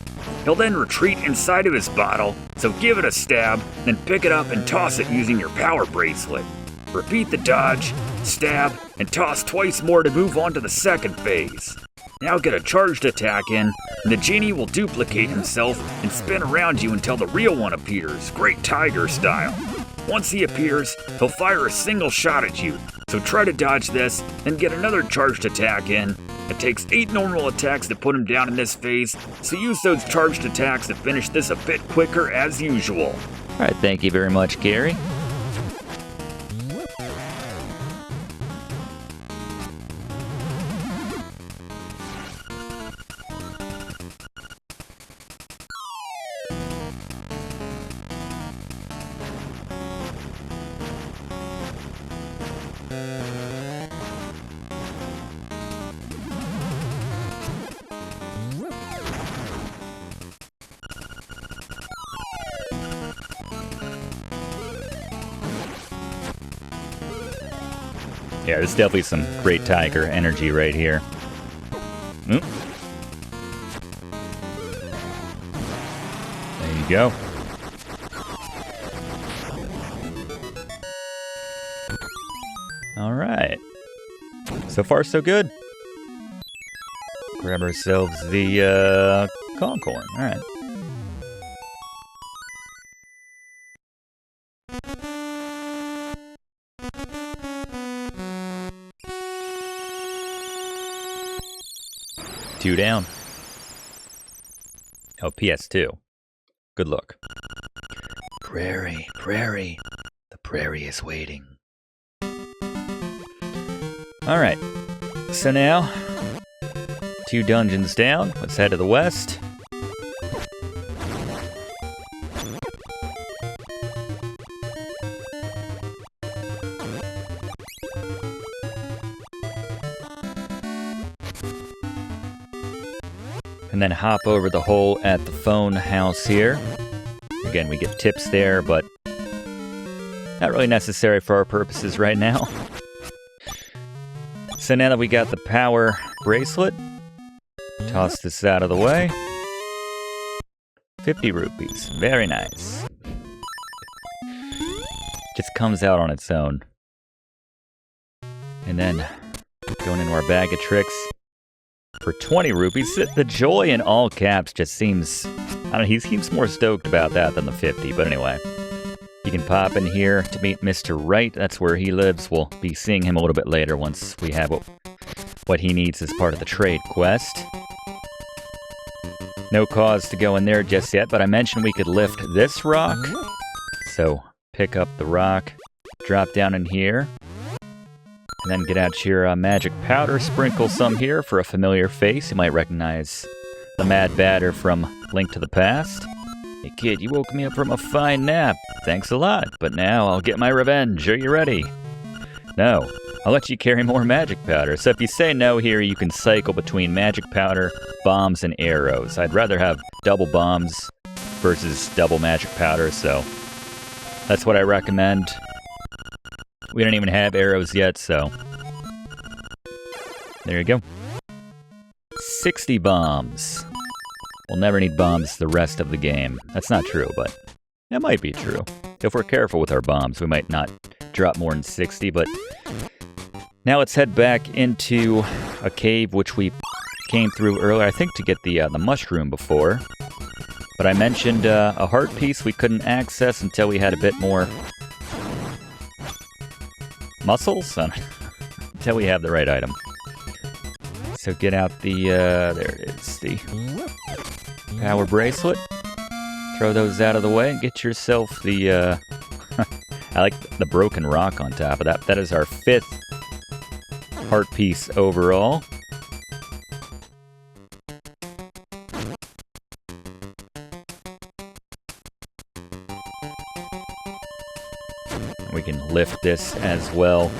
He'll then retreat inside of his bottle, so give it a stab, then pick it up and toss it using your power bracelet. Repeat the dodge, stab, and toss twice more to move on to the second phase. Now get a charged attack in, and the Genie will duplicate himself and spin around you until the real one appears, Great Tiger style. Once he appears, he'll fire a single shot at you, so try to dodge this, then get another charged attack in. It takes 8 normal attacks to put him down in this phase, so use those charged attacks to finish this a bit quicker as usual. Alright, thank you very much, Gary. Yeah, there's definitely some Great Tiger energy right here. Oop. There you go. Alright. So far, so good. Grab ourselves the Acorn. Alright. 2 down. Oh, PS2. Good luck. Prairie, prairie. The prairie is waiting. Alright. So now, 2 dungeons down. Let's head to the west. And then hop over the hole at the phone house here. Again, we get tips there, but not really necessary for our purposes right now. So now that we got the power bracelet, toss this out of the way. 50 rupees. Very nice. Just comes out on its own. And then going into our bag of tricks. For 20 rupees, the joy in all caps just seems... I don't know, he seems more stoked about that than the 50, but anyway. You can pop in here to meet Mr. Wright. That's where he lives. We'll be seeing him a little bit later once we have what he needs as part of the trade quest. No cause to go in there just yet, but I mentioned we could lift this rock. So pick up the rock, drop down in here. And then get out your magic powder, sprinkle some here for a familiar face. You might recognize the Mad Batter from Link to the Past. Hey kid, you woke me up from a fine nap. Thanks a lot, but now I'll get my revenge. Are you ready? No, I'll let you carry more magic powder. So if you say no here, you can cycle between magic powder, bombs, and arrows. I'd rather have double bombs versus double magic powder, so that's what I recommend. We don't even have arrows yet, so there you go. 60 bombs. We'll never need bombs the rest of the game. That's not true, but it might be true. If we're careful with our bombs, we might not drop more than 60, but now let's head back into a cave which we came through earlier, I think to get the mushroom before. But I mentioned a heart piece we couldn't access until we had a bit more muscles? Until we have the right item. So get out the, there it is, the power bracelet. Throw those out of the way and get yourself the, I like the broken rock on top of that. That is our 5th heart piece overall. We can lift this as well.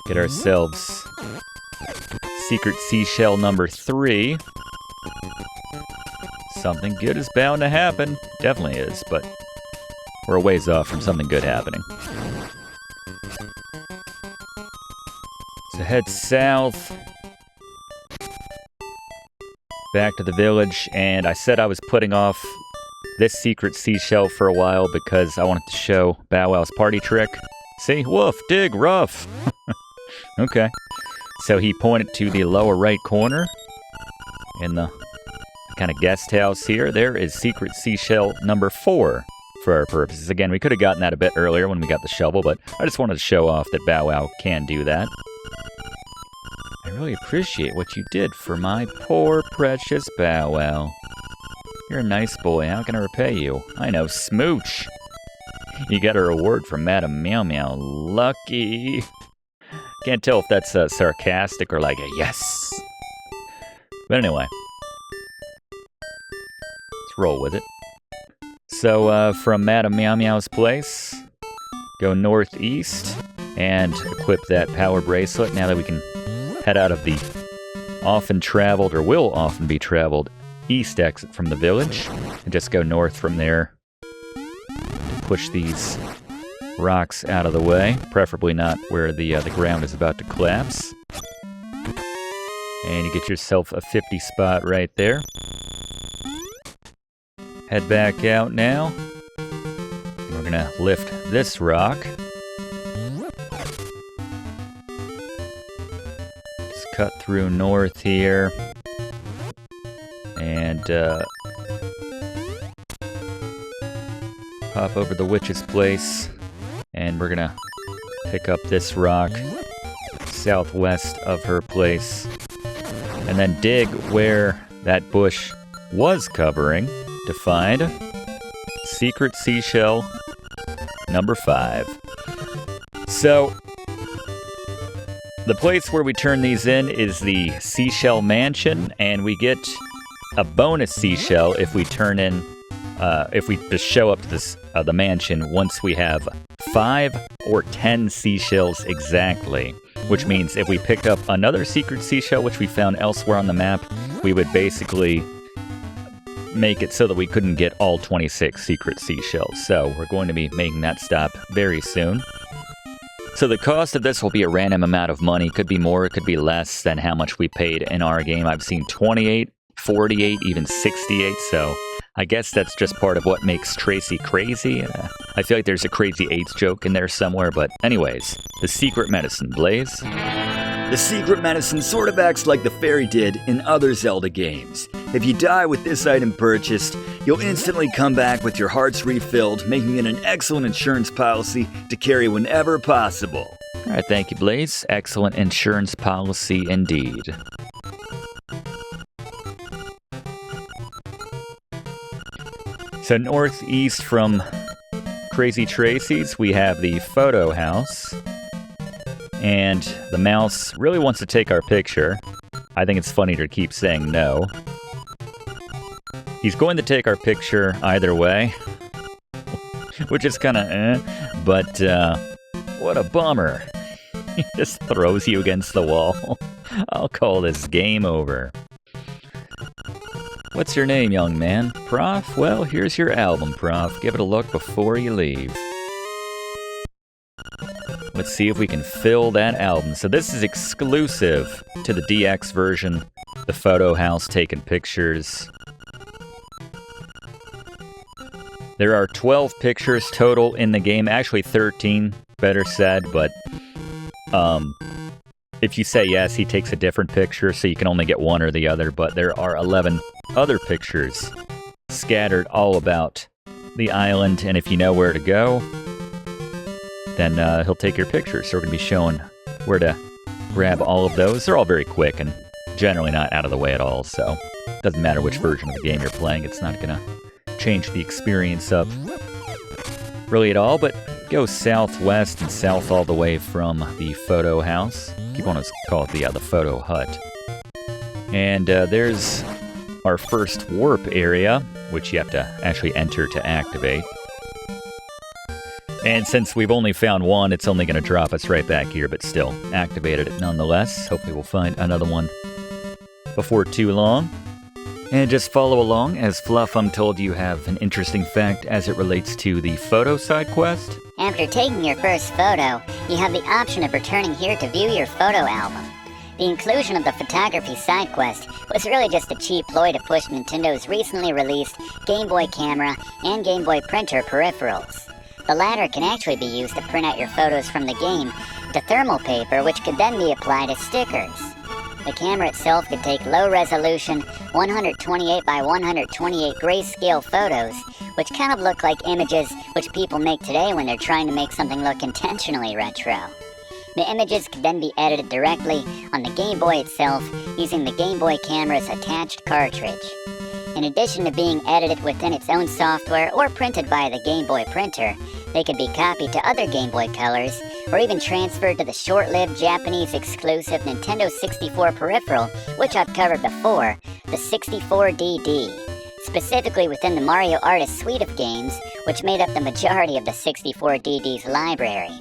Get ourselves secret seashell number 3. Something good is bound to happen. Definitely is, but we're a ways off from something good happening. So head south. Back to the village, and I said I was putting off this secret seashell for a while because I wanted to show BowWow's party trick. See? Woof, dig, rough. Okay. So he pointed to the lower right corner in the kind of guest house here. There is secret seashell number 4 for our purposes. Again, we could have gotten that a bit earlier when we got the shovel, but I just wanted to show off that BowWow can do that. I really appreciate what you did for my poor, precious BowWow. You're a nice boy. How can I repay you? I know, smooch. You got a reward from Madame Meow Meow. Lucky. Can't tell if that's sarcastic or like a yes. But anyway. Let's roll with it. So, from Madame Meow Meow's place, go northeast and equip that power bracelet now that we can head out of the often traveled, or will often be traveled, east exit from the village, and just go north from there to push these rocks out of the way, preferably not where the ground is about to collapse. And you get yourself a 50 spot right there. Head back out now. We're gonna lift this rock. Just cut through north here. And pop over the witch's place, and we're gonna pick up this rock southwest of her place. and then dig where that bush was covering to find secret seashell number 5. So, the place where we turn these in is the Seashell Mansion, and we get a bonus seashell if we turn in, if we just show up to this, the mansion once we have 5 or 10 seashells exactly. Which means if we picked up another secret seashell, which we found elsewhere on the map, we would basically make it so that we couldn't get all 26 secret seashells. So we're going to be making that stop very soon. So the cost of this will be a random amount of money. Could be more, it could be less than how much we paid in our game. I've seen 28, 48, even 68, so I guess that's just part of what makes Tracy crazy. I feel like there's a Crazy 8s joke in there somewhere, but anyways, the secret medicine, Blaze. The secret medicine sort of acts like the fairy did in other Zelda games. If you die with this item purchased, you'll instantly come back with your hearts refilled, making it an excellent insurance policy to carry whenever possible. Alright, thank you, Blaze. Excellent insurance policy indeed. So northeast from Crazy Tracy's, we have the photo house. And the mouse really wants to take our picture. I think it's funny to keep saying no. He's going to take our picture either way. Which is kind of but what a bummer. He just throws you against the wall. I'll call this game over. What's your name, young man? Prof? Well, here's your album, Prof. Give it a look before you leave. Let's see if we can fill that album. So this is exclusive to the DX version. The photo house taking pictures. There are 12 pictures total in the game. Actually 13, better said, but if you say yes, he takes a different picture, so you can only get one or the other, but there are 11 other pictures scattered all about the island, and if you know where to go, then he'll take your picture. So we're going to be showing where to grab all of those. They're all very quick and generally not out of the way at all, so it doesn't matter which version of the game you're playing. It's not going to change the experience up really at all, but go southwest and south all the way from the photo house. Keep on to call it the photo hut. And there's our first warp area, which you have to actually enter to activate. And since we've only found one, it's only going to drop us right back here, but still, activated it nonetheless. Hopefully we'll find another one before too long. And just follow along, as Fluff, I'm told you have an interesting fact as it relates to the photo side quest. After taking your first photo, you have the option of returning here to view your photo album. The inclusion of the photography side quest was really just a cheap ploy to push Nintendo's recently released Game Boy camera and Game Boy printer peripherals. The latter can actually be used to print out your photos from the game to thermal paper, which could then be applied as stickers. The camera itself could take low-resolution 128 by 128 grayscale photos, which kind of look like images which people make today when they're trying to make something look intentionally retro. The images could then be edited directly on the Game Boy itself using the Game Boy camera's attached cartridge. In addition to being edited within its own software or printed by the Game Boy printer, they could be copied to other Game Boy colors or even transferred to the short-lived Japanese-exclusive Nintendo 64 peripheral, which I've covered before, the 64DD, specifically within the Mario Artist suite of games, which made up the majority of the 64DD's library.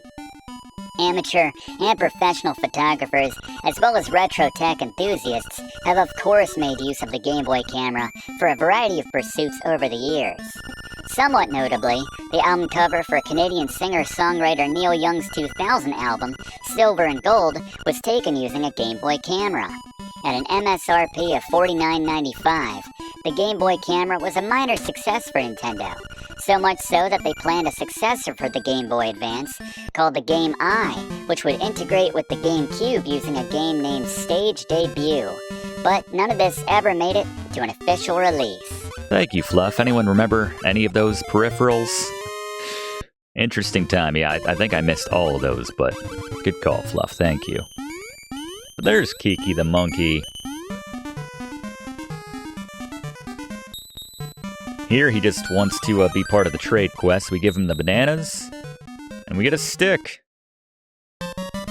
Amateur and professional photographers, as well as retro tech enthusiasts, have of course made use of the Game Boy camera for a variety of pursuits over the years. Somewhat notably, the album cover for Canadian singer-songwriter Neil Young's 2000 album, Silver and Gold, was taken using a Game Boy camera. At an MSRP of $49.95, the Game Boy camera was a minor success for Nintendo, so much so that they planned a successor for the Game Boy Advance called the Game I, which would integrate with the GameCube using a game named Stage Debut. But none of this ever made it to an official release. Thank you, Fluff. Anyone remember any of those peripherals? Interesting time. Yeah, I think I missed all of those, but good call, Fluff. Thank you. But there's Kiki the monkey. Here, he just wants to be part of the trade quest. We give him the bananas, and we get a stick.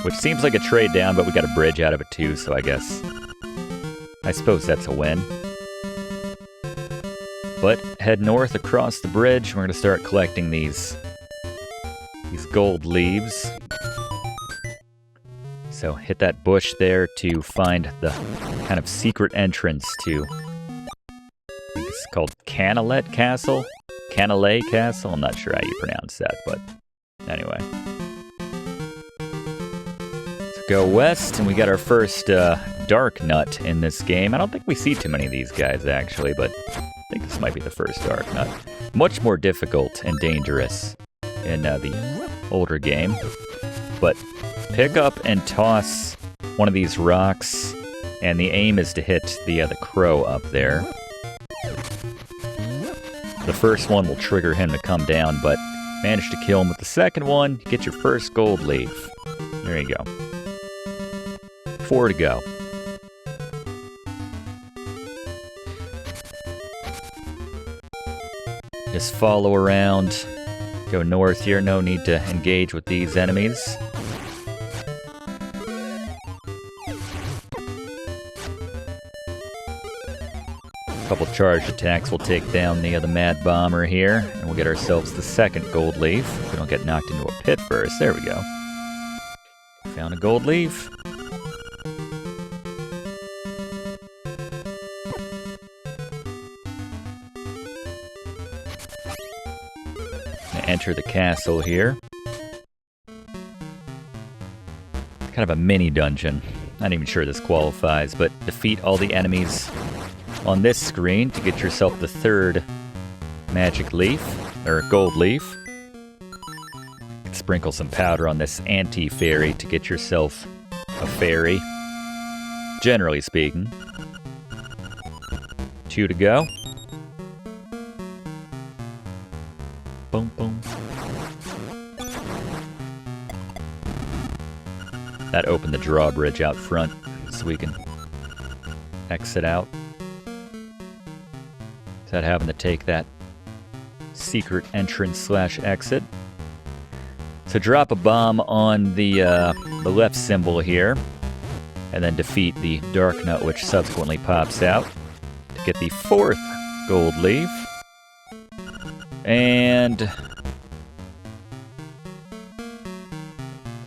Which seems like a trade down, but we got a bridge out of it too, so I suppose that's a win. But head north across the bridge. We're going to start collecting these gold leaves. So hit that bush there to find the kind of secret entrance to, I think it's called Canalet Castle? Canalay Castle? I'm not sure how you pronounce that, but anyway. So go west, and we got our first dark nut in this game. I don't think we see too many of these guys, actually, but I think this might be the first dark nut. Much more difficult and dangerous in the older game. But pick up and toss one of these rocks, and the aim is to hit the crow up there. The first one will trigger him to come down, but manage to kill him with the second one, get your first gold leaf. There you go. 4 to go. Just follow around, go north here, no need to engage with these enemies. A couple charged attacks will take down the Mad Bomber here, and we'll get ourselves the second gold leaf. If we don't get knocked into a pit first. There we go. Found a gold leaf. Enter the castle here. Kind of a mini dungeon. Not even sure this qualifies, but defeat all the enemies on this screen to get yourself the third magic leaf, or gold leaf. Sprinkle some powder on this anti-fairy to get yourself a fairy. Generally speaking. 2 to go. Boom, boom. That opened the drawbridge out front, so we can exit out. Without having to take that secret entrance / exit. So drop a bomb on the left symbol here, and then defeat the dark nut, which subsequently pops out to get the 4th gold leaf. And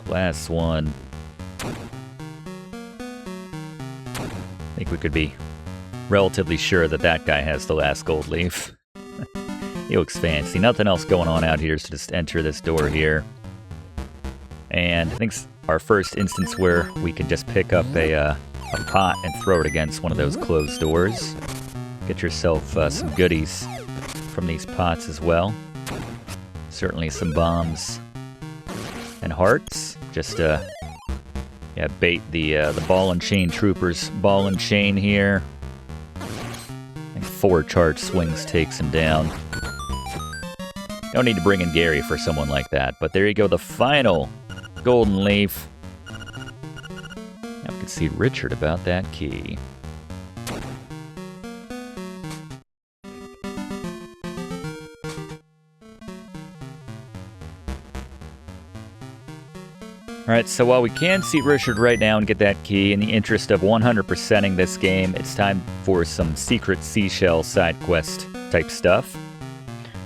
last one. I think we could be relatively sure that that guy has the last gold leaf. He looks fancy. Nothing else going on out here, so just enter this door here. And I think it's our first instance where we can just pick up a pot and throw it against one of those closed doors. Get yourself some goodies from these pots as well. Certainly some bombs and hearts. Just bait the ball and chain troopers. Ball and chain here. I think 4 charge swings takes him down. Don't need to bring in Gary for someone like that, but there you go, the final golden leaf. Now we can see Richard about that key. Alright, so while we can see Richard right now and get that key, in the interest of 100%ing this game, it's time for some secret seashell side quest type stuff.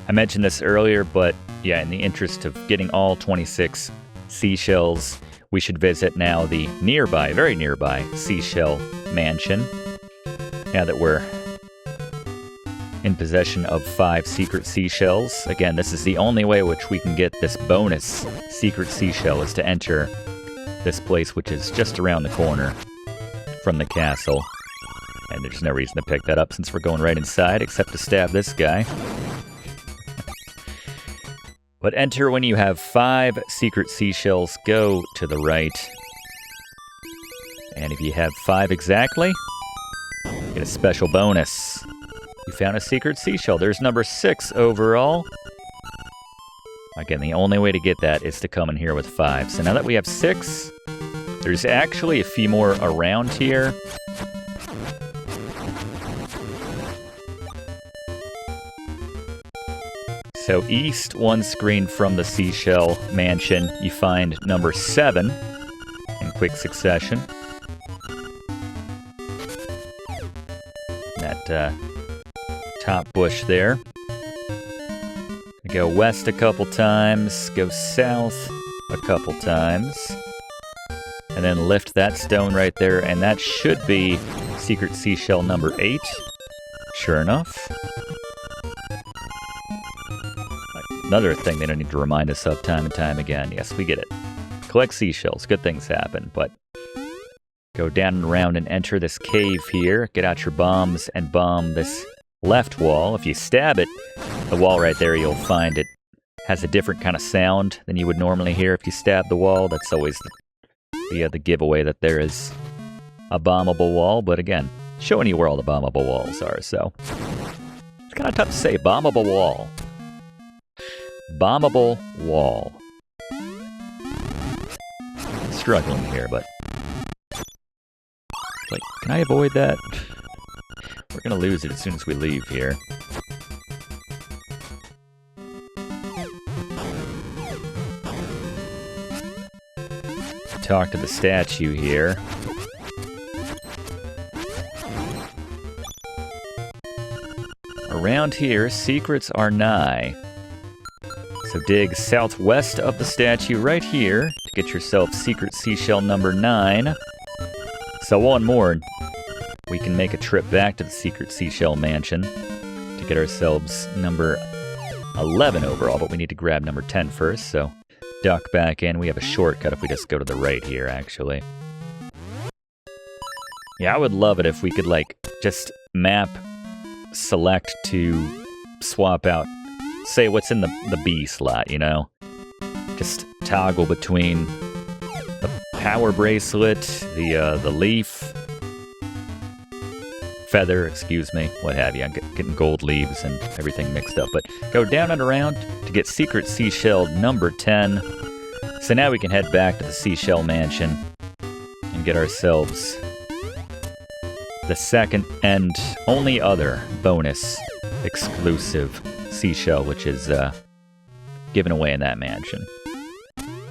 I mentioned this earlier, but yeah, in the interest of getting all 26 seashells, we should visit now the nearby, very nearby, Seashell Mansion. Now that we're in possession of 5 secret seashells. Again, this is the only way which we can get this bonus secret seashell is to enter this place, which is just around the corner from the castle. And there's no reason to pick that up since we're going right inside, except to stab this guy. But enter when you have 5 secret seashells, go to the right. And if you have 5 exactly, get a special bonus. You found a secret seashell. There's number 6 overall. Again, the only way to get that is to come in here with 5. So now that we have 6, there's actually a few more around here. So east, one screen from the Seashell mansion, you find number 7 in quick succession. That top bush there. Go west a couple times, go south a couple times, and then lift that stone right there, and that should be secret seashell number 8. Sure enough. Another thing they don't need to remind us of time and time again. Yes, we get it. Collect seashells, good things happen, but go down and around and enter this cave here. Get out your bombs and bomb this left wall. If you stab it, the wall right there, you'll find it has a different kind of sound than you would normally hear if you stab the wall. That's always the giveaway that there is a bombable wall, but again, showing you where all the bombable walls are, so it's kind of tough to say. Bombable wall. Bombable wall. Struggling here, but wait, can I avoid that? We're gonna lose it as soon as we leave here. Talk to the statue here. Around here, secrets are nigh. So dig southwest of the statue right here to get yourself secret seashell number 9. So one more, we can make a trip back to the secret seashell mansion to get ourselves number 11 overall, but we need to grab number 10 first, so duck back in. We have a shortcut if we just go to the right here, actually. Yeah, I would love it if we could, like, just map select to swap out, say, what's in the B slot, you know? Just toggle between the power bracelet, the leaf, feather, excuse me, what have you. I'm getting gold leaves and everything mixed up. But go down and around to get secret seashell number 10. So now we can head back to the Seashell Mansion and get ourselves the second and only other bonus exclusive seashell, which is given away in that mansion.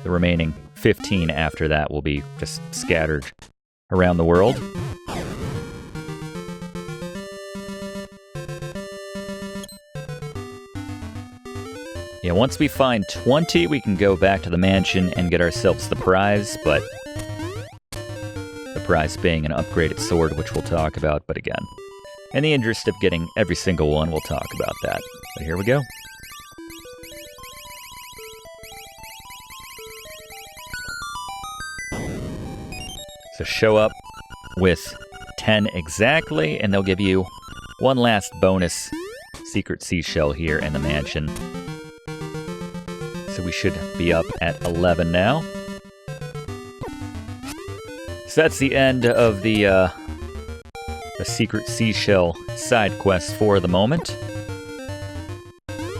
The remaining 15 after that will be just scattered around the world. Yeah, once we find 20, we can go back to the mansion and get ourselves the prize, but the prize being an upgraded sword, which we'll talk about, but again, in the interest of getting every single one, we'll talk about that. But here we go. So show up with 10 exactly, and they'll give you one last bonus secret seashell here in the mansion. So we should be up at 11 now. So that's the end of the secret seashell side quest for the moment.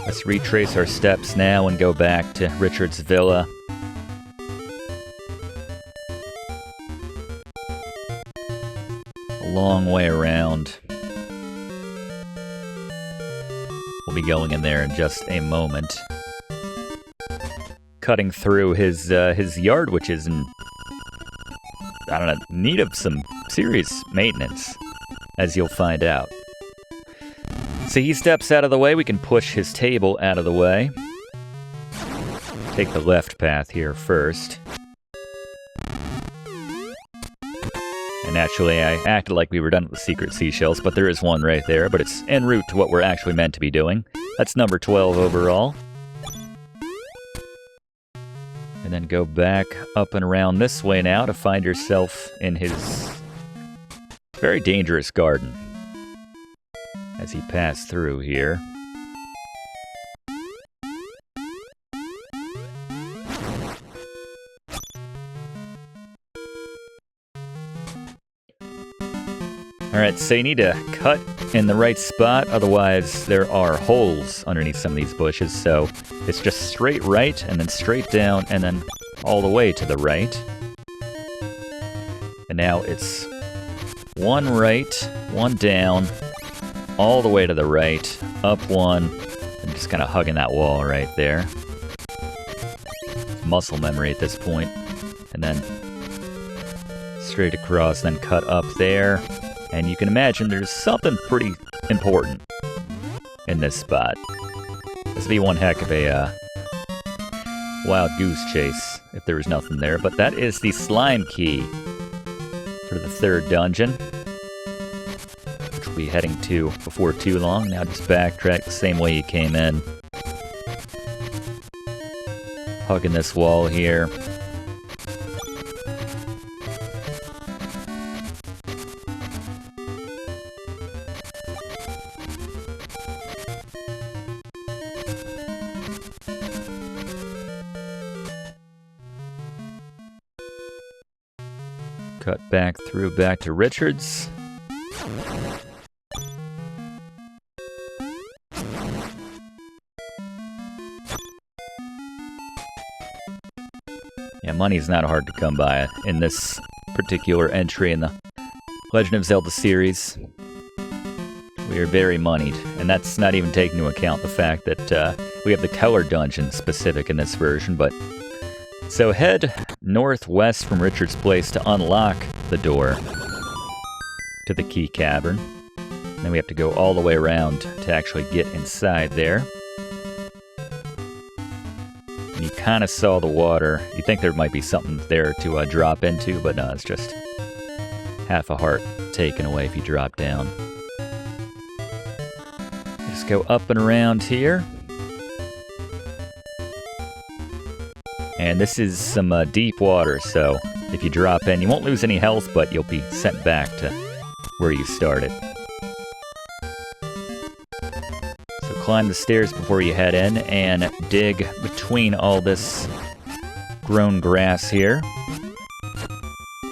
Let's retrace our steps now and go back to Richard's villa. A long way around. We'll be going in there in just a moment. Cutting through his yard, which is in, I don't know, need of some serious maintenance, as you'll find out. So he steps out of the way. We can push his table out of the way. Take the left path here first. And naturally, I acted like we were done with the secret seashells, but there is one right there, but it's en route to what we're actually meant to be doing. That's number 12 overall. And then go back up and around this way now to find yourself in his very dangerous garden as he passed through here. Alright, so you need to cut in the right spot, otherwise there are holes underneath some of these bushes, so it's just straight right, and then straight down, and then all the way to the right. And now it's one right, one down, all the way to the right, up one, I'm just kind of hugging that wall right there. It's muscle memory at this point. And then straight across, then cut up there. And you can imagine there's something pretty important in this spot. This would be one heck of a wild goose chase if there was nothing there. But that is the slime key for the third dungeon, which we'll be heading to before too long. Now just backtrack the same way you came in. Hugging this wall here. Cut back through, back to Richards. Yeah, money's not hard to come by in this particular entry in the Legend of Zelda series. We are very moneyed, and that's not even taking into account the fact that we have the color dungeon specific in this version, but so head northwest from Richard's place to unlock the door to the key cavern. Then we have to go all the way around to actually get inside there. And you kind of saw the water. You think there might be something there to drop into, but no, it's just half a heart taken away if you drop down. Just go up and around here. And this is some deep water, so if you drop in, you won't lose any health, but you'll be sent back to where you started. So climb the stairs before you head in and dig between all this grown grass here.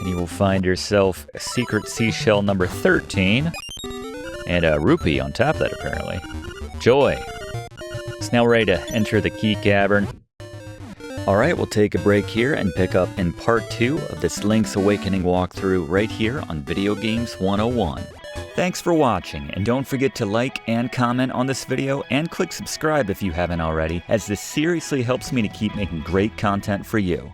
And you will find yourself a secret seashell number 13 and a rupee on top of that, apparently. Joy. It's now ready to enter the key cavern. Alright, we'll take a break here and pick up in part 2 of this Link's Awakening walkthrough right here on Video Games 101. Thanks for watching, and don't forget to like and comment on this video, and click subscribe if you haven't already, as this seriously helps me to keep making great content for you.